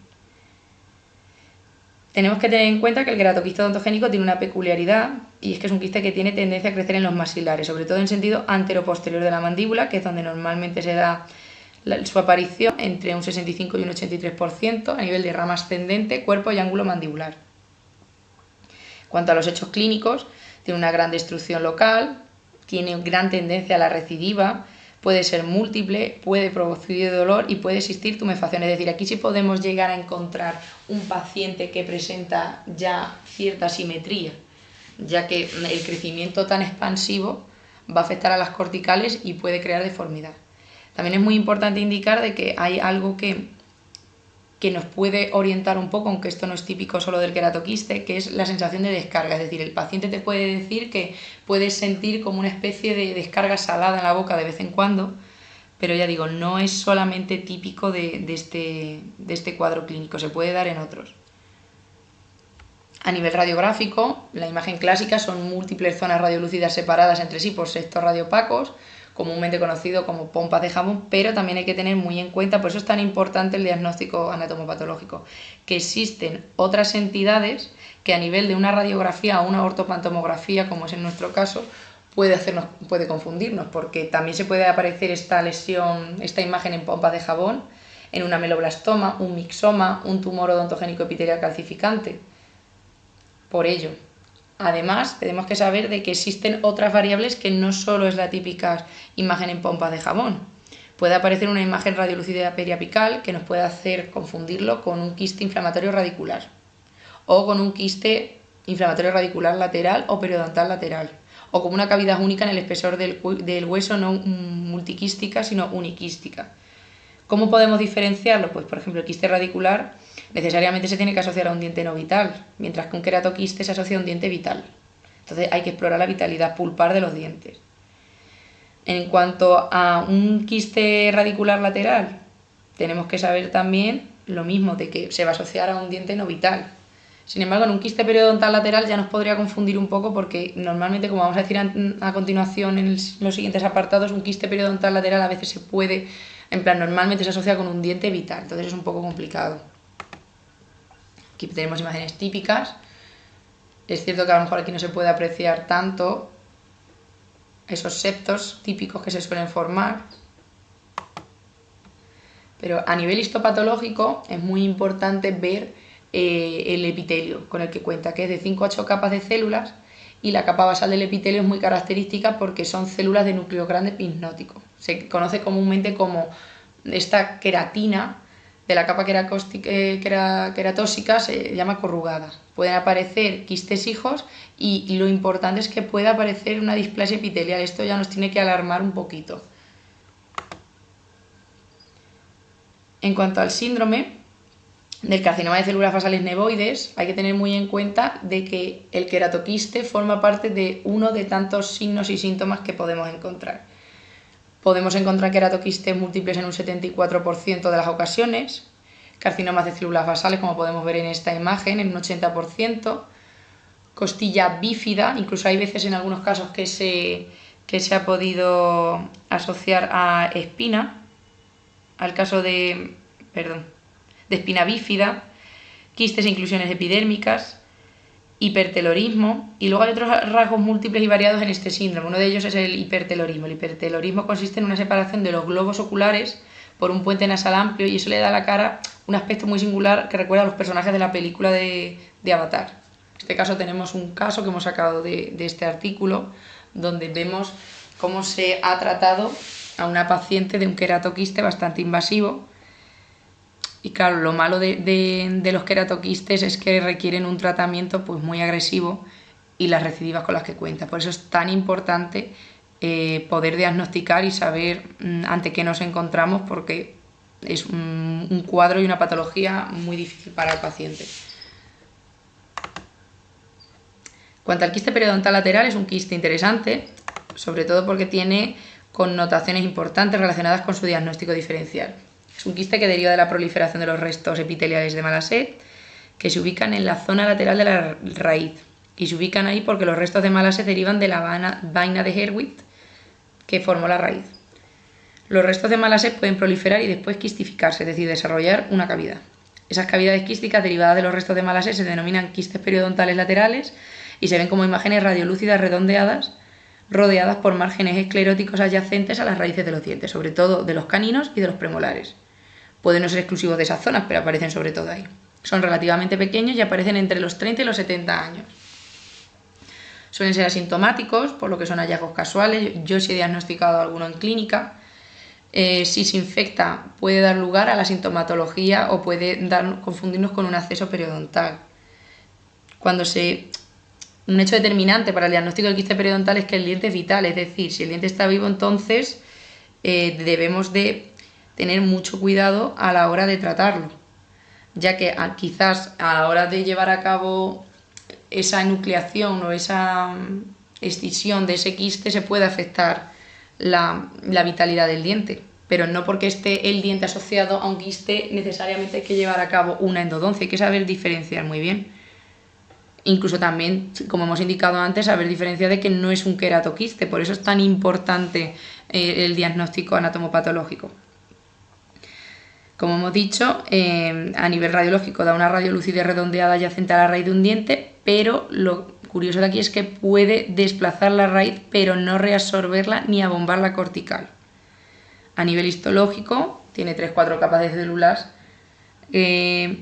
Tenemos que tener en cuenta que el queratoquiste odontogénico tiene una peculiaridad y es que es un quiste que tiene tendencia a crecer en los maxilares, sobre todo en sentido antero-posterior de la mandíbula, que es donde normalmente se da su aparición, entre un 65 y un 83% a nivel de rama ascendente, cuerpo y ángulo mandibular. En cuanto a los hechos clínicos, tiene una gran destrucción local, tiene gran tendencia a la recidiva, puede ser múltiple, puede producir dolor y puede existir tumefacción. Es decir, aquí sí podemos llegar a encontrar un paciente que presenta ya cierta simetría, ya que el crecimiento tan expansivo va a afectar a las corticales y puede crear deformidad. También es muy importante indicar de que hay algo que nos puede orientar un poco, aunque esto no es típico solo del queratoquiste, que es la sensación de descarga. Es decir, el paciente te puede decir que puedes sentir como una especie de descarga salada en la boca de vez en cuando, pero ya digo, no es solamente típico de este cuadro clínico, se puede dar en otros. A nivel radiográfico, la imagen clásica son múltiples zonas radiolúcidas separadas entre sí por septos radiopacos, comúnmente conocido como pompas de jabón, pero también hay que tener muy en cuenta, por eso es tan importante el diagnóstico anatomopatológico, que existen otras entidades que a nivel de una radiografía o una ortopantomografía, como es en nuestro caso, puede confundirnos, porque también se puede aparecer esta lesión, esta imagen en pompas de jabón, en un ameloblastoma, un mixoma, un tumor odontogénico epitelial calcificante. Por ello, además, tenemos que saber de que existen otras variables que no solo es la típica imagen en pompas de jabón. Puede aparecer una imagen radiolúcida periapical que nos puede hacer confundirlo con un quiste inflamatorio radicular o con un quiste inflamatorio radicular lateral o periodontal lateral o como una cavidad única en el espesor del hueso, no multiquística sino uniquística. ¿Cómo podemos diferenciarlo? Pues por ejemplo el quiste radicular necesariamente se tiene que asociar a un diente no vital, mientras que un queratoquiste se asocia a un diente vital. Entonces hay que explorar la vitalidad pulpar de los dientes. En cuanto a un quiste radicular lateral, tenemos que saber también lo mismo, de que se va a asociar a un diente no vital. Sin embargo, en un quiste periodontal lateral ya nos podría confundir un poco porque normalmente, como vamos a decir a continuación en los siguientes apartados, un quiste periodontal lateral a veces se puede, normalmente se asocia con un diente vital, entonces es un poco complicado. Aquí tenemos imágenes típicas. Es cierto que a lo mejor aquí no se puede apreciar tanto esos septos típicos que se suelen formar, pero a nivel histopatológico es muy importante ver el epitelio con el que cuenta, que es de 5 a 8 capas de células, y la capa basal del epitelio es muy característica porque son células de núcleo grande pinnótico. Se conoce comúnmente como esta queratina de la capa queratóxica, se llama corrugada. Pueden aparecer quistes hijos y lo importante es que pueda aparecer una displasia epitelial. Esto ya nos tiene que alarmar un poquito. En cuanto al síndrome del carcinoma de células basales nevoides, hay que tener muy en cuenta de que el queratoquiste forma parte de uno de tantos signos y síntomas que podemos encontrar. Podemos encontrar queratoquistes múltiples en un 74% de las ocasiones, carcinomas de células basales, como podemos ver en esta imagen, en un 80%, costilla bífida, incluso hay veces en algunos casos que se ha podido asociar a espina, al caso de espina bífida, quistes e inclusiones epidérmicas, hipertelorismo, y luego hay otros rasgos múltiples y variados en este síndrome. Uno de ellos es el hipertelorismo. El hipertelorismo consiste en una separación de los globos oculares por un puente nasal amplio, y eso le da a la cara un aspecto muy singular que recuerda a los personajes de la película de Avatar. En este caso tenemos un caso que hemos sacado de este artículo, donde vemos cómo se ha tratado a una paciente de un queratoquiste bastante invasivo. Y claro, lo malo de los queratoquistes es que requieren un tratamiento pues muy agresivo y las recidivas con las que cuenta. Por eso es tan importante poder diagnosticar y saber ante qué nos encontramos, porque es un cuadro y una patología muy difícil para el paciente. Cuanto al quiste periodontal lateral, es un quiste interesante, sobre todo porque tiene connotaciones importantes relacionadas con su diagnóstico diferencial. Es un quiste que deriva de la proliferación de los restos epiteliales de Malassez, que se ubican en la zona lateral de la raíz. Y se ubican ahí porque los restos de Malassez derivan de la vaina de Hewitt que formó la raíz. Los restos de Malassez pueden proliferar y después quistificarse, es decir, desarrollar una cavidad. Esas cavidades quísticas derivadas de los restos de Malassez se denominan quistes periodontales laterales y se ven como imágenes radiolúcidas redondeadas, rodeadas por márgenes escleróticos adyacentes a las raíces de los dientes, sobre todo de los caninos y de los premolares. Pueden no ser exclusivos de esas zonas, pero aparecen sobre todo ahí. Son relativamente pequeños y aparecen entre los 30 y los 70 años. Suelen ser asintomáticos, por lo que son hallazgos casuales. Yo sí he diagnosticado alguno en clínica. Si se infecta, puede dar lugar a la sintomatología o puede confundirnos con un acceso periodontal. Un hecho determinante para el diagnóstico del quiste periodontal es que el diente es vital, es decir, si el diente está vivo, entonces debemos de tener mucho cuidado a la hora de tratarlo, ya que quizás a la hora de llevar a cabo esa enucleación o esa escisión de ese quiste se puede afectar la vitalidad del diente, pero no porque esté el diente asociado a un quiste necesariamente hay que llevar a cabo una endodoncia, hay que saber diferenciar muy bien. Incluso también, como hemos indicado antes, saber diferenciar de que no es un queratoquiste, por eso es tan importante el diagnóstico anatomopatológico. Como hemos dicho, a nivel radiológico da una radiolucidez redondeada adyacente a la raíz de un diente, pero lo curioso de aquí es que puede desplazar la raíz, pero no reabsorberla ni abombar la cortical. A nivel histológico, tiene 3-4 capas de células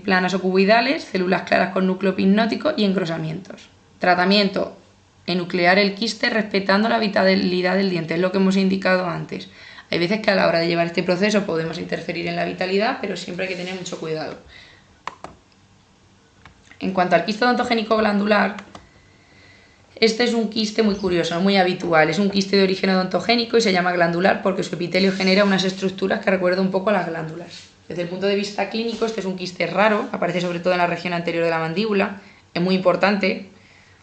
planas o cuboidales, células claras con núcleo hipnótico y engrosamientos. Tratamiento: enuclear el quiste respetando la vitalidad del diente, es lo que hemos indicado antes. Hay veces que a la hora de llevar este proceso podemos interferir en la vitalidad, pero siempre hay que tener mucho cuidado. En cuanto al quiste odontogénico glandular, este es un quiste muy curioso, muy habitual. Es un quiste de origen odontogénico y se llama glandular porque su epitelio genera unas estructuras que recuerdan un poco a las glándulas. Desde el punto de vista clínico, este es un quiste raro, aparece sobre todo en la región anterior de la mandíbula. Es muy importante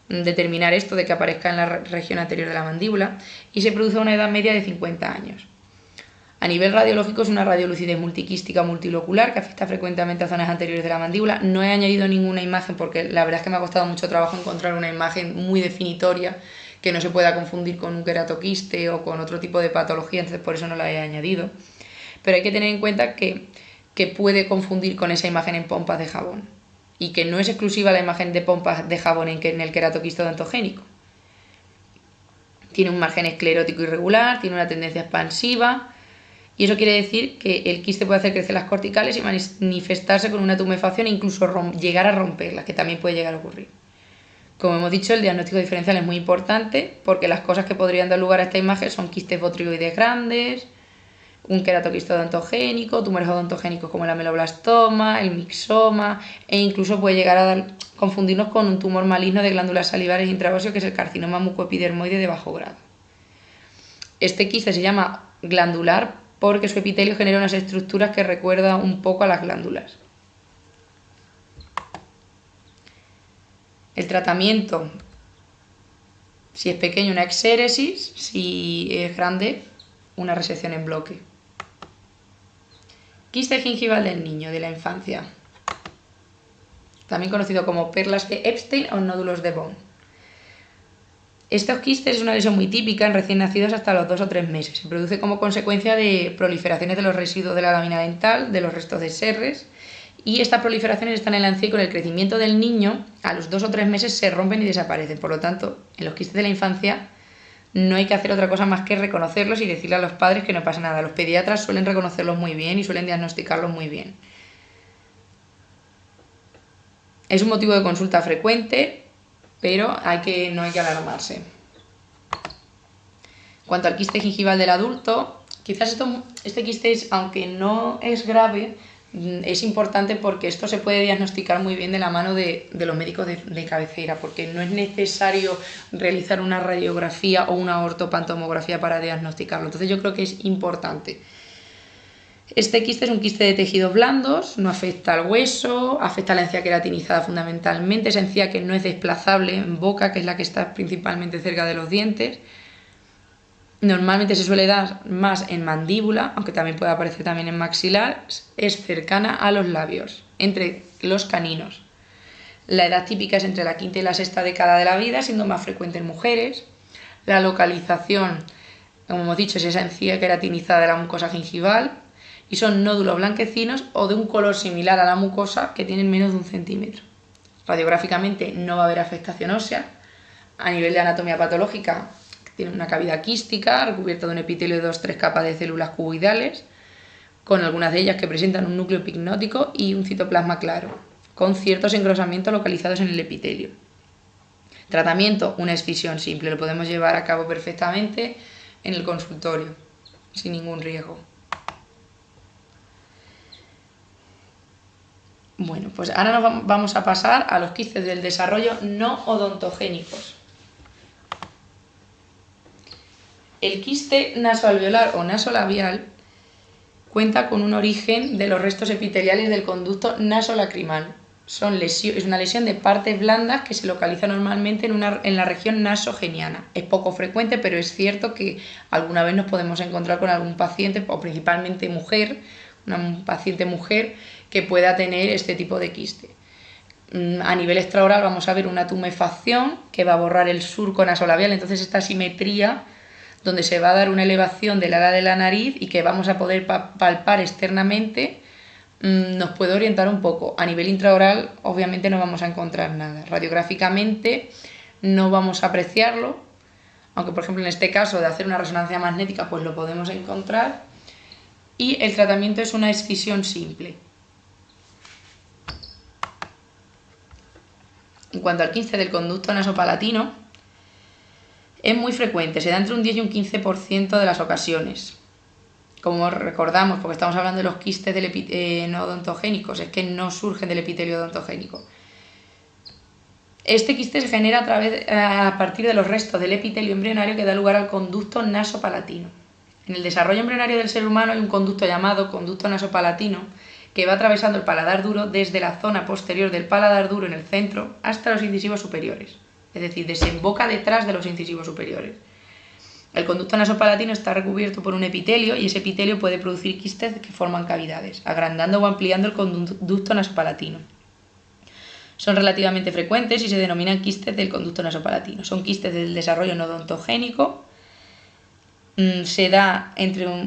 determinar esto de que aparezca en la región anterior de la mandíbula y se produce a una edad media de 50 años. A nivel radiológico es una radiolucidez multiquística multilocular que afecta frecuentemente a zonas anteriores de la mandíbula. No he añadido ninguna imagen porque la verdad es que me ha costado mucho trabajo encontrar una imagen muy definitoria que no se pueda confundir con un queratoquiste o con otro tipo de patología, entonces por eso no la he añadido. Pero hay que tener en cuenta que puede confundir con esa imagen en pompas de jabón y que no es exclusiva la imagen de pompas de jabón en el queratoquiste odontogénico. Tiene un margen esclerótico irregular, tiene una tendencia expansiva y eso quiere decir que el quiste puede hacer crecer las corticales y manifestarse con una tumefacción e incluso llegar a romperlas, que también puede llegar a ocurrir. Como hemos dicho, el diagnóstico diferencial es muy importante porque las cosas que podrían dar lugar a esta imagen son quistes botrioides grandes, un queratoquiste odontogénico, tumores odontogénicos como el ameloblastoma, el mixoma e incluso puede llegar a confundirnos con un tumor maligno de glándulas salivares intraóseo que es el carcinoma mucoepidermoide de bajo grado. Este quiste se llama glandular porque su epitelio genera unas estructuras que recuerdan un poco a las glándulas. El tratamiento, si es pequeño, una exéresis, si es grande, una resección en bloque. Quiste gingival del niño, de la infancia, también conocido como perlas de Epstein o nódulos de Bone. Estos quistes es una lesión muy típica en recién nacidos hasta los 2 o 3 meses. Se produce como consecuencia de proliferaciones de los residuos de la lámina dental, de los restos de serres, y estas proliferaciones están en la encía y con el crecimiento del niño, a los 2 o 3 meses se rompen y desaparecen. Por lo tanto, en los quistes de la infancia no hay que hacer otra cosa más que reconocerlos y decirle a los padres que no pasa nada. Los pediatras suelen reconocerlos muy bien y suelen diagnosticarlos muy bien. Es un motivo de consulta frecuente, pero no hay que alarmarse. En cuanto al quiste gingival del adulto, quizás este quiste, aunque no es grave, es importante porque esto se puede diagnosticar muy bien de la mano de los médicos de cabecera, porque no es necesario realizar una radiografía o una ortopantomografía para diagnosticarlo. Entonces yo creo que es importante. Este quiste es un quiste de tejidos blandos, no afecta al hueso, afecta a la encía queratinizada fundamentalmente, esa encía que no es desplazable en boca, que es la que está principalmente cerca de los dientes. Normalmente se suele dar más en mandíbula, aunque también puede aparecer también en maxilar, es cercana a los labios, entre los caninos. La edad típica es entre la quinta y la sexta década de la vida, siendo más frecuente en mujeres. La localización, como hemos dicho, es esa encía queratinizada de la mucosa gingival, y son nódulos blanquecinos o de un color similar a la mucosa que tienen menos de 1 centímetro. Radiográficamente no va a haber afectación ósea. A nivel de anatomía patológica, tiene una cavidad quística recubierta de un epitelio de 2-3 capas de células cuboidales, con algunas de ellas que presentan un núcleo epignotico y un citoplasma claro, con ciertos engrosamientos localizados en el epitelio. Tratamiento, una excisión simple, lo podemos llevar a cabo perfectamente en el consultorio, sin ningún riesgo. Bueno, pues ahora nos vamos a pasar a los quistes del desarrollo no odontogénicos. El quiste nasoalveolar o nasolabial cuenta con un origen de los restos epiteliales del conducto nasolacrimal. Es una lesión de partes blandas que se localiza normalmente en la región nasogeniana. Es poco frecuente, pero es cierto que alguna vez nos podemos encontrar con algún paciente, o principalmente mujer, una paciente mujer, que pueda tener este tipo de quiste. A nivel extraoral vamos a ver una tumefacción que va a borrar el surco nasolabial, entonces esta simetría donde se va a dar una elevación del ala de la nariz y que vamos a poder palpar externamente, nos puede orientar un poco. A nivel intraoral obviamente no vamos a encontrar nada. Radiográficamente no vamos a apreciarlo, aunque por ejemplo en este caso de hacer una resonancia magnética pues lo podemos encontrar. Y el tratamiento es una excisión simple. En cuanto al quiste del conducto nasopalatino, es muy frecuente, se da entre un 10 y un 15% de las ocasiones. Como recordamos, porque estamos hablando de los quistes no odontogénicos, es que no surgen del epitelio odontogénico. Este quiste se genera a partir de los restos del epitelio embrionario que da lugar al conducto nasopalatino. En el desarrollo embrionario del ser humano hay un conducto llamado conducto nasopalatino que va atravesando el paladar duro desde la zona posterior del paladar duro en el centro hasta los incisivos superiores, es decir, desemboca detrás de los incisivos superiores. El conducto nasopalatino está recubierto por un epitelio y ese epitelio puede producir quistes que forman cavidades, agrandando o ampliando el conducto nasopalatino. Son relativamente frecuentes y se denominan quistes del conducto nasopalatino. Son quistes del desarrollo no odontogénico. Se da,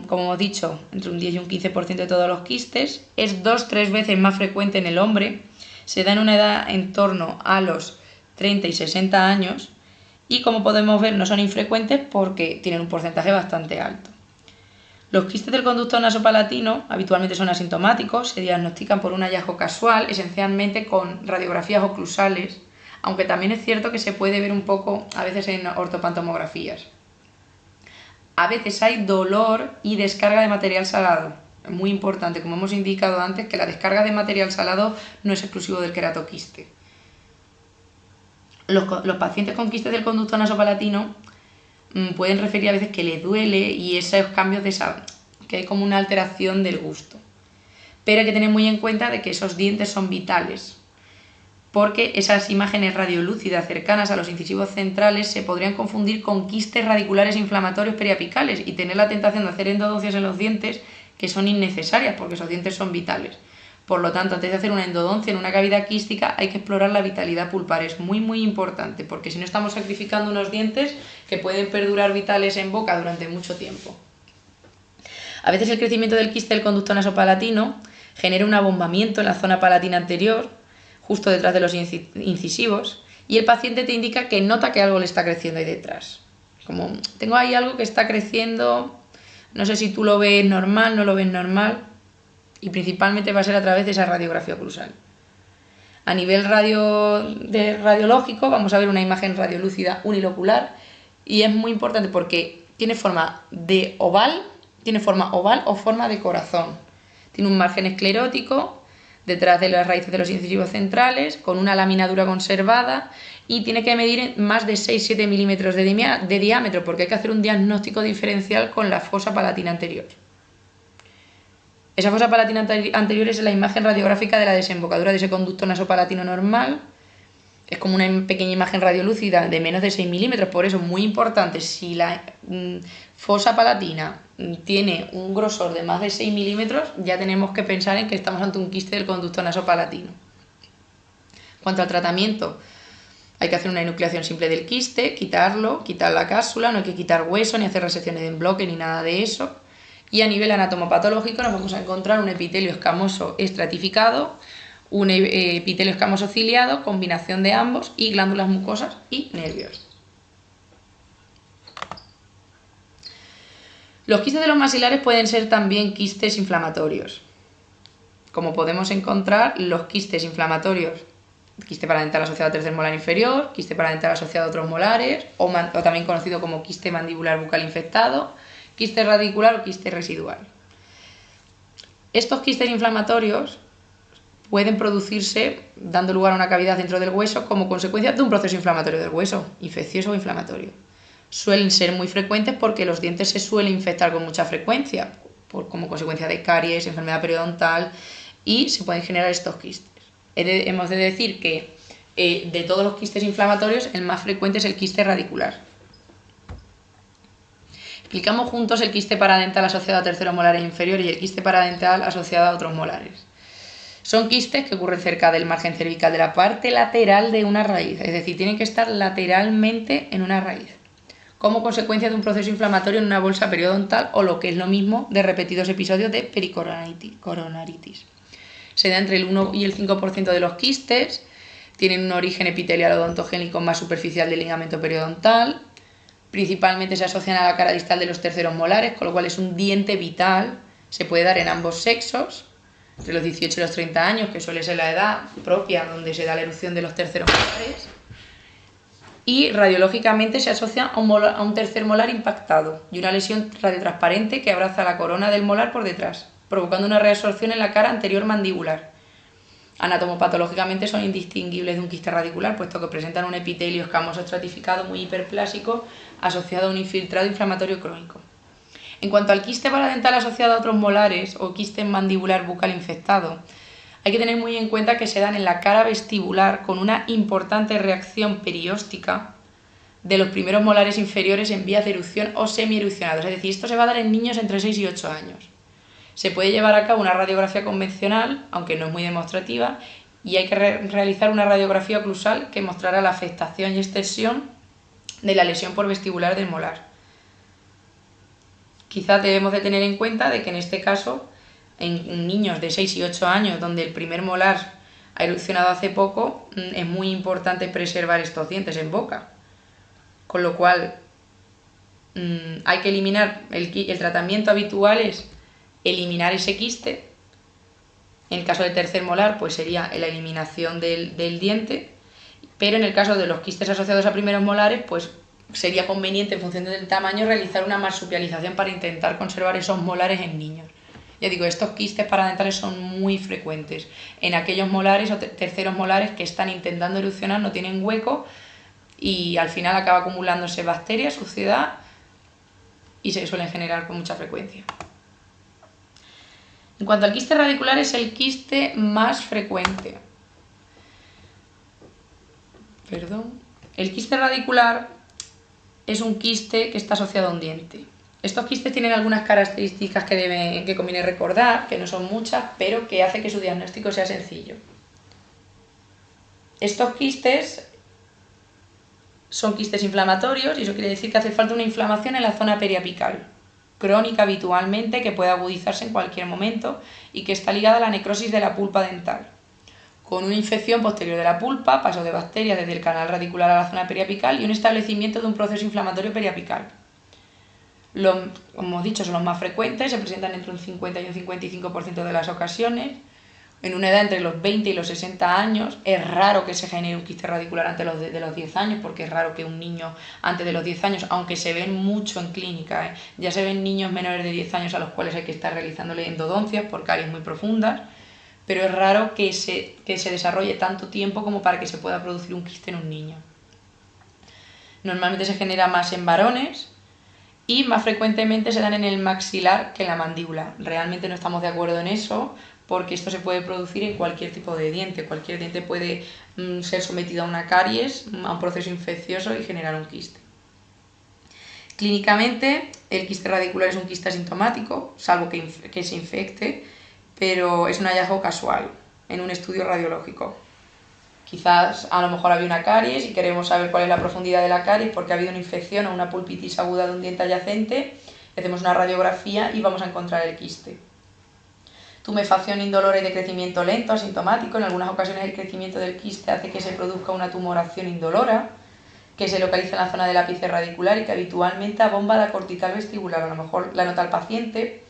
como hemos dicho, entre un 10 y un 15% de todos los quistes. Es 2-3 veces más frecuente en el hombre. Se da en una edad en torno a los 30 y 60 años. Y como podemos ver, no son infrecuentes porque tienen un porcentaje bastante alto. Los quistes del conducto nasopalatino habitualmente son asintomáticos, se diagnostican por un hallazgo casual, esencialmente con radiografías oclusales, aunque también es cierto que se puede ver un poco a veces en ortopantomografías. A veces hay dolor y descarga de material salado. Es muy importante, como hemos indicado antes, que la descarga de material salado no es exclusivo del queratoquiste. Los pacientes con quistes del conducto nasopalatino pueden referir a veces que les duele y esos cambios que hay como una alteración del gusto. Pero hay que tener muy en cuenta de que esos dientes son vitales, porque esas imágenes radiolúcidas cercanas a los incisivos centrales se podrían confundir con quistes radiculares inflamatorios periapicales y tener la tentación de hacer endodoncias en los dientes que son innecesarias porque esos dientes son vitales. Por lo tanto, antes de hacer una endodoncia en una cavidad quística hay que explorar la vitalidad pulpar. Es muy muy importante porque si no estamos sacrificando unos dientes que pueden perdurar vitales en boca durante mucho tiempo. A veces el crecimiento del quiste del conducto nasopalatino genera un abombamiento en la zona palatina anterior, justo detrás de los incisivos, y el paciente te indica que nota que algo le está creciendo ahí detrás. Como, tengo ahí algo que está creciendo, no sé si tú lo ves normal, no lo ves normal, y principalmente va a ser a través de esa radiografía oclusal. A nivel radiológico vamos a ver una imagen radiolúcida unilocular, y es muy importante porque tiene forma oval o forma de corazón. Tiene un margen esclerótico detrás de las raíces de los incisivos centrales, con una laminadura conservada y tiene que medir más de 6-7 milímetros de diámetro porque hay que hacer un diagnóstico diferencial con la fosa palatina anterior. Esa fosa palatina anterior es la imagen radiográfica de la desembocadura de ese conducto nasopalatino normal. Es como una pequeña imagen radiolúcida de menos de 6 milímetros, por eso es muy importante, si la fosa palatina tiene un grosor de más de 6 milímetros, ya tenemos que pensar en que estamos ante un quiste del conducto nasopalatino. En cuanto al tratamiento, hay que hacer una enucleación simple del quiste, quitar la cápsula, no hay que quitar hueso, ni hacer resecciones en bloque, ni nada de eso. Y a nivel anatomopatológico nos vamos a encontrar un epitelio escamoso estratificado, un epitelio escamoso ciliado, combinación de ambos, y glándulas mucosas y nervios. Los quistes de los maxilares pueden ser también quistes inflamatorios. Como podemos encontrar, los quistes inflamatorios, quiste paradental asociado a tercer molar inferior, quiste paradental asociado a otros molares, o también conocido como quiste mandibular bucal infectado, quiste radicular o quiste residual. Estos quistes inflamatorios pueden producirse dando lugar a una cavidad dentro del hueso como consecuencia de un proceso inflamatorio del hueso, infeccioso o inflamatorio. Suelen ser muy frecuentes porque los dientes se suelen infectar con mucha frecuencia, como consecuencia de caries, enfermedad periodontal, y se pueden generar estos quistes. Hemos de decir que de todos los quistes inflamatorios, el más frecuente es el quiste radicular. Explicamos juntos el quiste paradental asociado a terceros molares inferiores y el quiste paradental asociado a otros molares. Son quistes que ocurren cerca del margen cervical de la parte lateral de una raíz, es decir, tienen que estar lateralmente en una raíz, como consecuencia de un proceso inflamatorio en una bolsa periodontal o lo que es lo mismo de repetidos episodios de pericoronaritis. Se da entre el 1 y el 5% de los quistes, tienen un origen epitelial odontogénico más superficial del ligamento periodontal, principalmente se asocian a la cara distal de los terceros molares, con lo cual es un diente vital, se puede dar en ambos sexos, entre los 18 y los 30 años, que suele ser la edad propia donde se da la erupción de los terceros molares, y radiológicamente se asocia a un tercer molar impactado y una lesión radiotransparente que abraza la corona del molar por detrás, provocando una reabsorción en la cara anterior mandibular. Anatomopatológicamente son indistinguibles de un quiste radicular, puesto que presentan un epitelio escamoso estratificado muy hiperplásico asociado a un infiltrado inflamatorio crónico. En cuanto al quiste paradental asociado a otros molares o quiste mandibular bucal infectado, hay que tener muy en cuenta que se dan en la cara vestibular con una importante reacción perióstica de los primeros molares inferiores en vías de erupción o semierupcionados, es decir, esto se va a dar en niños entre 6 y 8 años. Se puede llevar a cabo una radiografía convencional, aunque no es muy demostrativa, y hay que realizar una radiografía oclusal que mostrará la afectación y extensión de la lesión por vestibular del molar. Quizás debemos de tener en cuenta de que en este caso, en niños de 6 y 8 años, donde el primer molar ha erupcionado hace poco, es muy importante preservar estos dientes en boca. Con lo cual, hay que eliminar, el tratamiento habitual es eliminar ese quiste. En el caso del tercer molar, pues sería la eliminación del diente, pero en el caso de los quistes asociados a primeros molares, pues sería conveniente, en función del tamaño, realizar una marsupialización para intentar conservar esos molares en niños. Ya digo, estos quistes paradentales son muy frecuentes. En aquellos molares o terceros molares que están intentando erupcionar, no tienen hueco y al final acaba acumulándose bacterias, suciedad y se suelen generar con mucha frecuencia. En cuanto al quiste radicular, es el quiste más frecuente. El quiste radicular es un quiste que está asociado a un diente. Estos quistes tienen algunas características que conviene recordar, que no son muchas, pero que hace que su diagnóstico sea sencillo. Estos quistes son quistes inflamatorios y eso quiere decir que hace falta una inflamación en la zona periapical, crónica habitualmente, que puede agudizarse en cualquier momento y que está ligada a la necrosis de la pulpa dental, con una infección posterior de la pulpa, paso de bacterias desde el canal radicular a la zona periapical y un establecimiento de un proceso inflamatorio periapical. Como hemos dicho, son los más frecuentes, se presentan entre un 50 y un 55% de las ocasiones. En una edad entre los 20 y los 60 años, es raro que se genere un quiste radicular antes de los 10 años, porque es raro que un niño antes de los 10 años, aunque se ven mucho en clínica, ya se ven niños menores de 10 años a los cuales hay que estar realizándole endodoncias por caries muy profundas, pero es raro que se desarrolle tanto tiempo como para que se pueda producir un quiste en un niño. Normalmente se genera más en varones y más frecuentemente se dan en el maxilar que en la mandíbula. Realmente no estamos de acuerdo en eso, porque esto se puede producir en cualquier tipo de diente. Cualquier diente puede ser sometido a una caries, a un proceso infeccioso y generar un quiste. Clínicamente, el quiste radicular es un quiste asintomático, salvo que se infecte, pero es un hallazgo casual en un estudio radiológico. Quizás a lo mejor había una caries y queremos saber cuál es la profundidad de la caries porque ha habido una infección o una pulpitis aguda de un diente adyacente, hacemos una radiografía y vamos a encontrar el quiste. Tumefacción indolora y de crecimiento lento, asintomático. En algunas ocasiones el crecimiento del quiste hace que se produzca una tumoración indolora, que se localiza en la zona del ápice radicular y que habitualmente abomba la cortical vestibular. A lo mejor la nota el paciente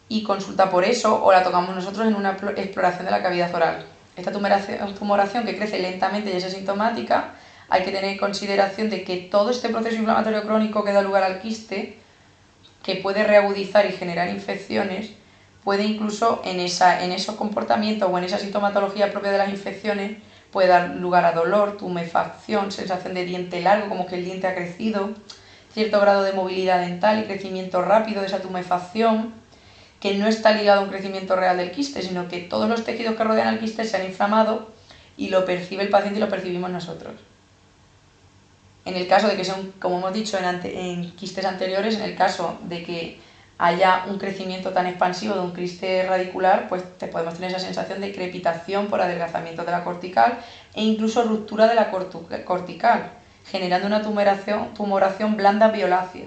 y consulta por eso, o la tocamos nosotros en una exploración de la cavidad oral. Esta tumoración que crece lentamente y es asintomática, hay que tener en consideración de que todo este proceso inflamatorio crónico que da lugar al quiste, que puede reagudizar y generar infecciones, puede incluso en esos comportamientos o en esa sintomatología propia de las infecciones, puede dar lugar a dolor, tumefacción, sensación de diente largo, como que el diente ha crecido, cierto grado de movilidad dental y crecimiento rápido de esa tumefacción, que no está ligado a un crecimiento real del quiste, sino que todos los tejidos que rodean al quiste se han inflamado y lo percibe el paciente y lo percibimos nosotros. En el caso de que sean, como hemos dicho en quistes anteriores, en el caso de que haya un crecimiento tan expansivo de un quiste radicular, pues podemos tener esa sensación de crepitación por adelgazamiento de la cortical e incluso ruptura de la cortical, generando una tumoración blanda violácea.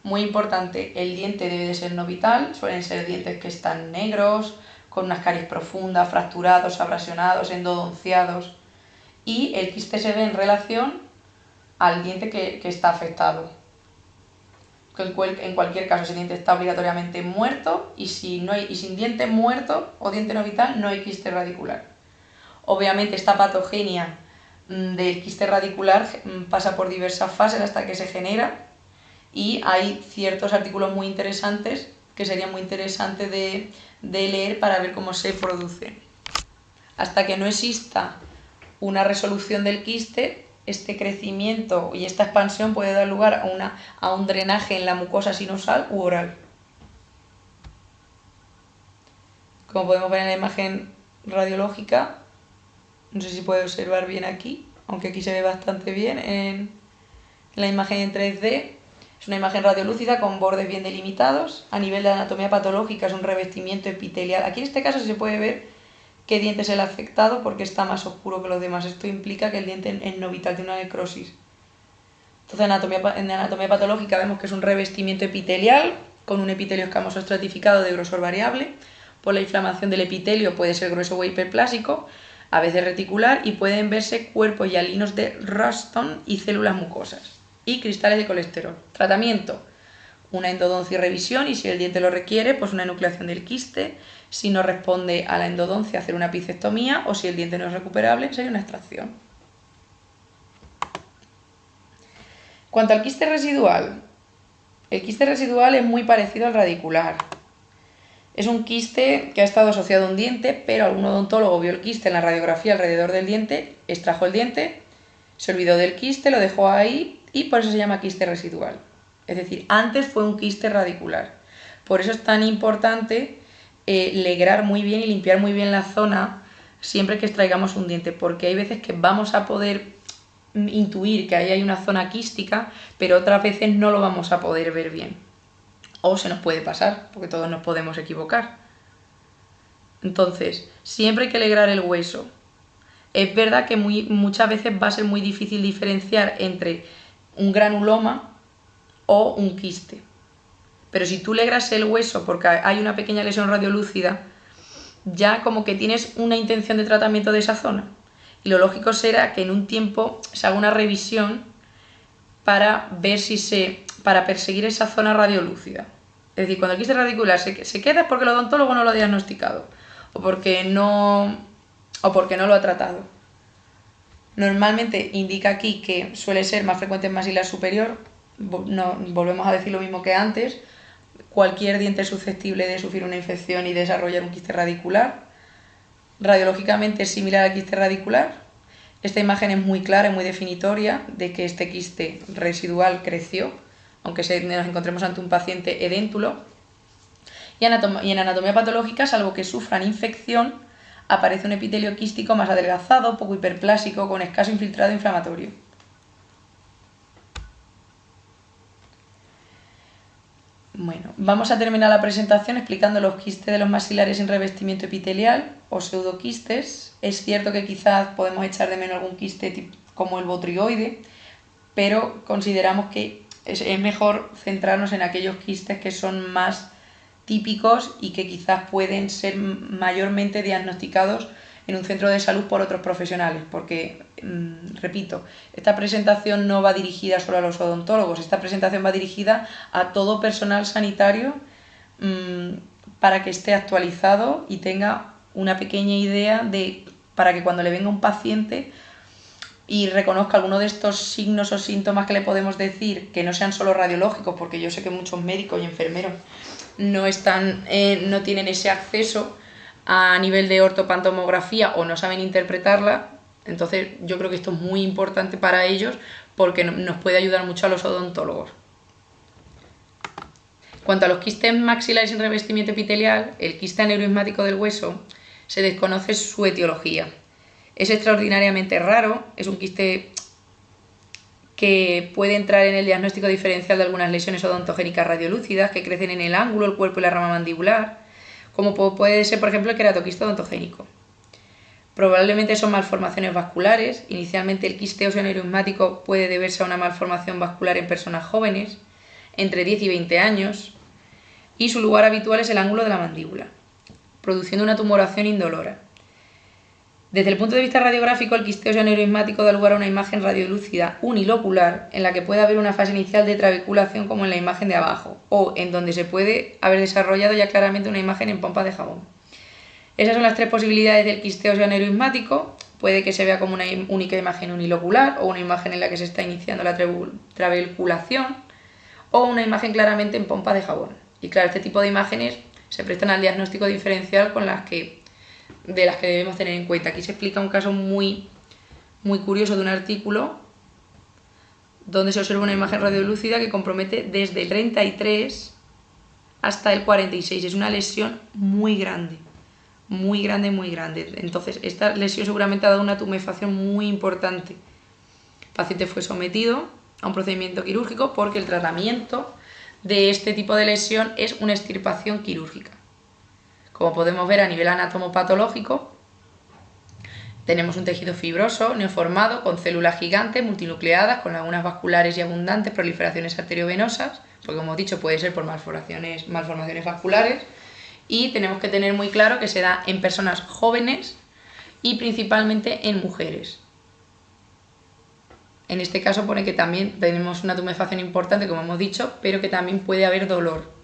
Muy importante, el diente debe de ser no vital, suelen ser dientes que están negros, con unas caries profundas, fracturados, abrasionados, endodonciados, y el quiste se ve en relación al diente que está afectado. En cualquier caso, ese diente está obligatoriamente muerto y sin diente muerto o diente no vital no hay quiste radicular. Obviamente esta patogenia del quiste radicular pasa por diversas fases hasta que se genera y hay ciertos artículos muy interesantes que sería muy interesante de leer para ver cómo se produce. Hasta que no exista una resolución del quiste, este crecimiento y esta expansión puede dar lugar a un drenaje en la mucosa sinusal u oral. Como podemos ver en la imagen radiológica, no sé si puede observar bien aquí, aunque aquí se ve bastante bien en la imagen en 3D. Es una imagen radiolúcida con bordes bien delimitados. A nivel de anatomía patológica es un revestimiento epitelial. Aquí en este caso se puede ver qué diente es el afectado porque está más oscuro que los demás. Esto implica que el diente es no vital, tiene una necrosis. Entonces en anatomía patológica vemos que es un revestimiento epitelial con un epitelio escamoso estratificado de grosor variable. Por la inflamación del epitelio puede ser grueso o hiperplásico, a veces reticular, y pueden verse cuerpos hialinos de Ruston y células mucosas y cristales de colesterol. Tratamiento: una endodoncia y revisión, y si el diente lo requiere, pues una enucleación del quiste. Si no responde a la endodoncia, hacer una pisectomía, o si el diente no es recuperable, sería una extracción. Cuanto al quiste residual, el quiste residual es muy parecido al radicular. Es un quiste que ha estado asociado a un diente, pero algún odontólogo vio el quiste en la radiografía alrededor del diente, extrajo el diente, se olvidó del quiste, lo dejó ahí y por eso se llama quiste residual. Es decir, antes fue un quiste radicular. Por eso es tan importante legrar muy bien y limpiar muy bien la zona siempre que extraigamos un diente, porque hay veces que vamos a poder intuir que ahí hay una zona quística, pero otras veces no lo vamos a poder ver bien. O se nos puede pasar, porque todos nos podemos equivocar. Entonces, siempre hay que legrar el hueso. Es verdad que muchas veces va a ser muy difícil diferenciar entre un granuloma o un quiste. Pero si tú legras el hueso porque hay una pequeña lesión radiolúcida, ya como que tienes una intención de tratamiento de esa zona. Y lo lógico será que en un tiempo se haga una revisión para ver para perseguir esa zona radiolúcida. Es decir, cuando el quiste radicular se queda es porque el odontólogo no lo ha diagnosticado o porque no lo ha tratado. Normalmente indica aquí que suele ser más frecuente en maxilar superior. Volvemos a decir lo mismo que antes. Cualquier diente es susceptible de sufrir una infección y desarrollar un quiste radicular. Radiológicamente es similar al quiste radicular. Esta imagen es muy clara y muy definitoria de que este quiste residual creció, aunque nos encontremos ante un paciente edéntulo. Y en anatomía patológica, salvo que sufran infección, aparece un epitelio quístico más adelgazado, poco hiperplásico, con escaso infiltrado inflamatorio. Bueno, vamos a terminar la presentación explicando los quistes de los maxilares sin revestimiento epitelial o pseudoquistes. Es cierto que quizás podemos echar de menos algún quiste como el botrioide, pero consideramos que es mejor centrarnos en aquellos quistes que son más típicos y que quizás pueden ser mayormente diagnosticados en un centro de salud por otros profesionales, porque, repito, esta presentación no va dirigida solo a los odontólogos, esta presentación va dirigida a todo personal sanitario para que esté actualizado y tenga una pequeña idea para que cuando le venga un paciente y reconozca alguno de estos signos o síntomas que le podemos decir, que no sean solo radiológicos, porque yo sé que muchos médicos y enfermeros no tienen ese acceso a nivel de ortopantomografía o no saben interpretarla. Entonces yo creo que esto es muy importante para ellos porque nos puede ayudar mucho a los odontólogos. Cuanto a los quistes maxilares sin revestimiento epitelial, el quiste aneurismático del hueso, se desconoce su etiología. Es extraordinariamente raro, es un quiste que puede entrar en el diagnóstico diferencial de algunas lesiones odontogénicas radiolúcidas que crecen en el ángulo, el cuerpo y la rama mandibular, como puede ser, por ejemplo, el queratoquiste odontogénico. Probablemente son malformaciones vasculares. Inicialmente el quiste óseo aneurismático puede deberse a una malformación vascular en personas jóvenes, entre 10 y 20 años, y su lugar habitual es el ángulo de la mandíbula, produciendo una tumoración indolora. Desde el punto de vista radiográfico, el quiste óseo aneurismático da lugar a una imagen radiolúcida unilocular en la que puede haber una fase inicial de trabeculación como en la imagen de abajo, o en donde se puede haber desarrollado ya claramente una imagen en pompa de jabón. Esas son las tres posibilidades del quiste óseo aneurismático. Puede que se vea como una única imagen unilocular, o una imagen en la que se está iniciando la trabeculación, o una imagen claramente en pompa de jabón. Y claro, este tipo de imágenes se prestan al diagnóstico diferencial de las que debemos tener en cuenta. Aquí se explica un caso muy curioso de un artículo donde se observa una imagen radiolúcida que compromete desde el 33 hasta el 46. Es una lesión muy grande. Entonces, esta lesión seguramente ha dado una tumefacción muy importante. El paciente fue sometido a un procedimiento quirúrgico porque el tratamiento de este tipo de lesión es una extirpación quirúrgica. Como podemos ver a nivel anatomopatológico, tenemos un tejido fibroso, neoformado, con células gigantes, multinucleadas, con lagunas vasculares y abundantes proliferaciones arteriovenosas, porque como hemos dicho puede ser por malformaciones vasculares, y tenemos que tener muy claro que se da en personas jóvenes y principalmente en mujeres. En este caso pone que también tenemos una tumefacción importante, como hemos dicho, pero que también puede haber dolor.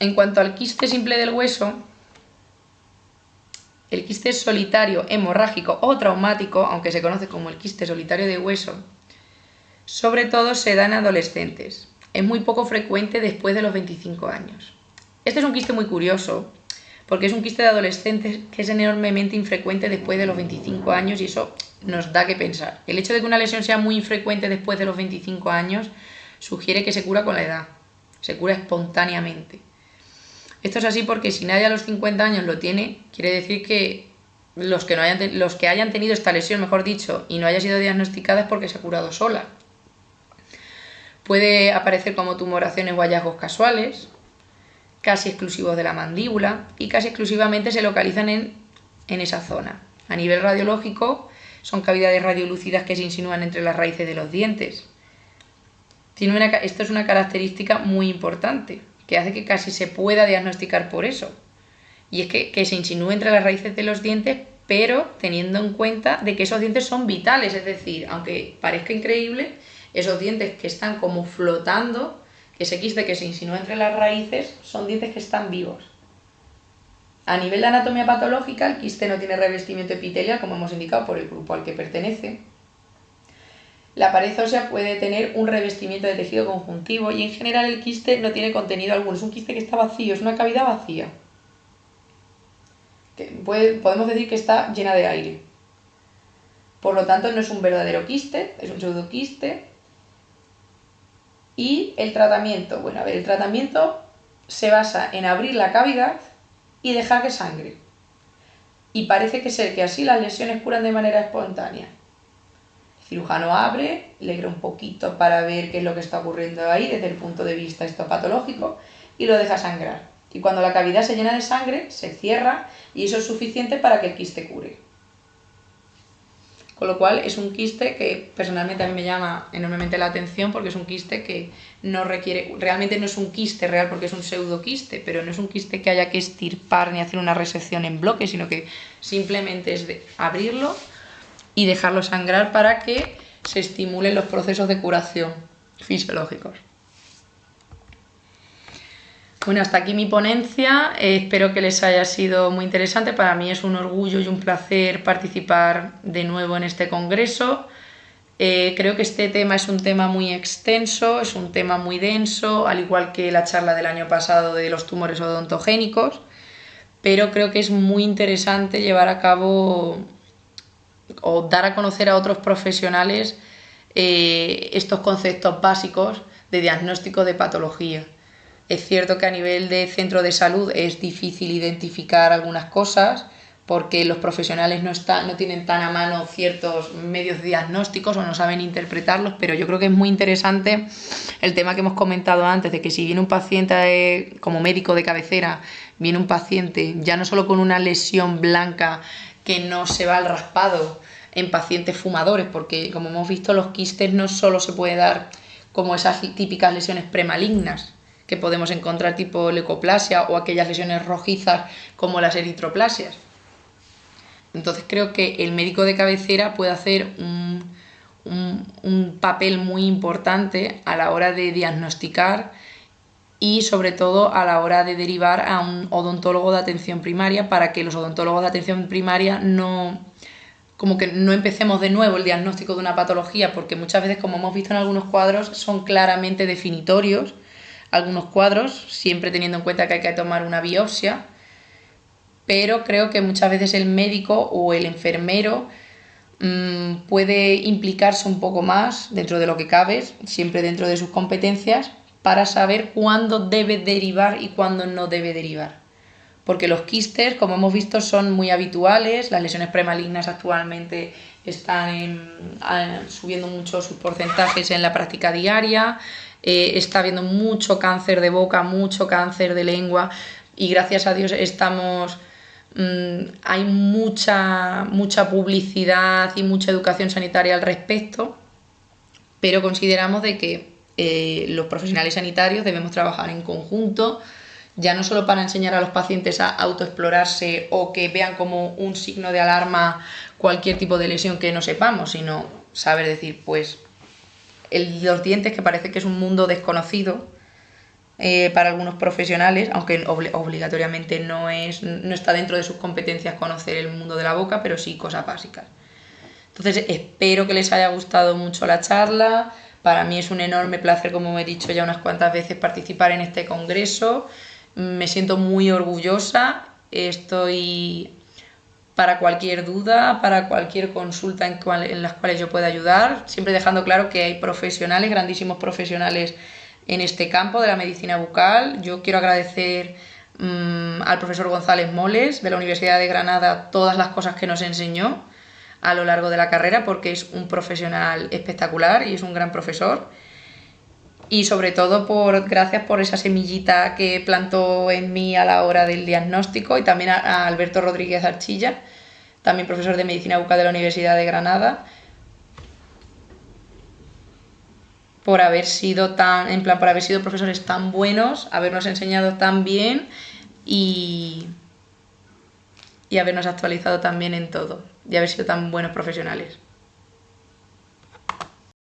En cuanto al quiste simple del hueso, el quiste solitario, hemorrágico o traumático, aunque se conoce como el quiste solitario de hueso, sobre todo se da en adolescentes. Es muy poco frecuente después de los 25 años. Este es un quiste muy curioso, porque es un quiste de adolescentes que es enormemente infrecuente después de los 25 años y eso nos da que pensar. El hecho de que una lesión sea muy infrecuente después de los 25 años sugiere que se cura con la edad, se cura espontáneamente. Esto es así porque si nadie a los 50 años lo tiene, quiere decir que los que hayan tenido esta lesión, mejor dicho, y no haya sido diagnosticada es porque se ha curado sola. Puede aparecer como tumoraciones o hallazgos casuales, casi exclusivos de la mandíbula, y casi exclusivamente se localizan en esa zona. A nivel radiológico, son cavidades radiolúcidas que se insinúan entre las raíces de los dientes. Esto es una característica muy importante, que hace que casi se pueda diagnosticar por eso. Y es que se insinúe entre las raíces de los dientes, pero teniendo en cuenta de que esos dientes son vitales, es decir, aunque parezca increíble, esos dientes que están como flotando, ese quiste que se insinúa entre las raíces, son dientes que están vivos. A nivel de anatomía patológica, el quiste no tiene revestimiento epitelial, como hemos indicado, por el grupo al que pertenece. La pared ósea puede tener un revestimiento de tejido conjuntivo y en general el quiste no tiene contenido alguno, es un quiste que está vacío, es una cavidad vacía. Podemos decir que está llena de aire. Por lo tanto, no es un verdadero quiste, es un pseudoquiste. Y el tratamiento, el tratamiento se basa en abrir la cavidad y dejar que sangre. Y parece que así las lesiones curan de manera espontánea. El cirujano abre, alegra un poquito para ver qué es lo que está ocurriendo ahí desde el punto de vista histopatológico y lo deja sangrar. Y cuando la cavidad se llena de sangre, se cierra y eso es suficiente para que el quiste cure. Con lo cual es un quiste que personalmente a mí me llama enormemente la atención porque es un quiste que no requiere, realmente no es un quiste real porque es un pseudoquiste, pero no es un quiste que haya que extirpar ni hacer una resección en bloque, sino que simplemente es de abrirlo y dejarlo sangrar para que se estimulen los procesos de curación fisiológicos. Bueno, hasta aquí mi ponencia, espero que les haya sido muy interesante. Para mí es un orgullo y un placer participar de nuevo en este congreso. Creo que este tema es un tema muy extenso, es un tema muy denso, al igual que la charla del año pasado de los tumores odontogénicos, pero creo que es muy interesante llevar a cabo o dar a conocer a otros profesionales estos conceptos básicos de diagnóstico de patología. Es cierto que a nivel de centro de salud es difícil identificar algunas cosas porque los profesionales no tienen tan a mano ciertos medios diagnósticos o no saben interpretarlos, pero yo creo que es muy interesante el tema que hemos comentado antes, de que si viene un paciente como médico de cabecera, viene un paciente ya no solo con una lesión blanca que no se va al raspado en pacientes fumadores, porque como hemos visto los quistes no solo se puede dar como esas típicas lesiones premalignas que podemos encontrar tipo leucoplasia o aquellas lesiones rojizas como las eritroplasias. Entonces creo que el médico de cabecera puede hacer un papel muy importante a la hora de diagnosticar y sobre todo a la hora de derivar a un odontólogo de atención primaria para que los odontólogos de atención primaria no empecemos de nuevo el diagnóstico de una patología, porque muchas veces, como hemos visto en algunos cuadros, son claramente definitorios. Algunos cuadros, siempre teniendo en cuenta que hay que tomar una biopsia, pero creo que muchas veces el médico o el enfermero puede implicarse un poco más dentro de lo que cabe, siempre dentro de sus competencias, para saber cuándo debe derivar y cuándo no debe derivar. Porque los quistes, como hemos visto, son muy habituales, las lesiones premalignas actualmente están subiendo mucho sus porcentajes en la práctica diaria. Está habiendo mucho cáncer de boca, mucho cáncer de lengua y gracias a Dios hay mucha publicidad y mucha educación sanitaria al respecto, pero consideramos de que los profesionales sanitarios debemos trabajar en conjunto, ya no solo para enseñar a los pacientes a autoexplorarse o que vean como un signo de alarma cualquier tipo de lesión que no sepamos, sino saber decir, pues los dientes, que parece que es un mundo desconocido para algunos profesionales, aunque obligatoriamente no está dentro de sus competencias conocer el mundo de la boca, pero sí cosas básicas. Entonces espero que les haya gustado mucho la charla. Para mí es un enorme placer, como he dicho ya unas cuantas veces, participar en este congreso. Me siento muy orgullosa, estoy para cualquier duda, para cualquier consulta en las cuales yo pueda ayudar, siempre dejando claro que hay profesionales, grandísimos profesionales en este campo de la medicina bucal. Yo quiero agradecer al profesor González Moles de la Universidad de Granada todas las cosas que nos enseñó a lo largo de la carrera, porque es un profesional espectacular y es un gran profesor. Y sobre todo gracias por esa semillita que plantó en mí a la hora del diagnóstico, y también a Alberto Rodríguez Archilla, también profesor de medicina bucal de la Universidad de Granada, por haber sido profesores tan buenos, habernos enseñado tan bien y habernos actualizado tan bien en todo, y haber sido tan buenos profesionales.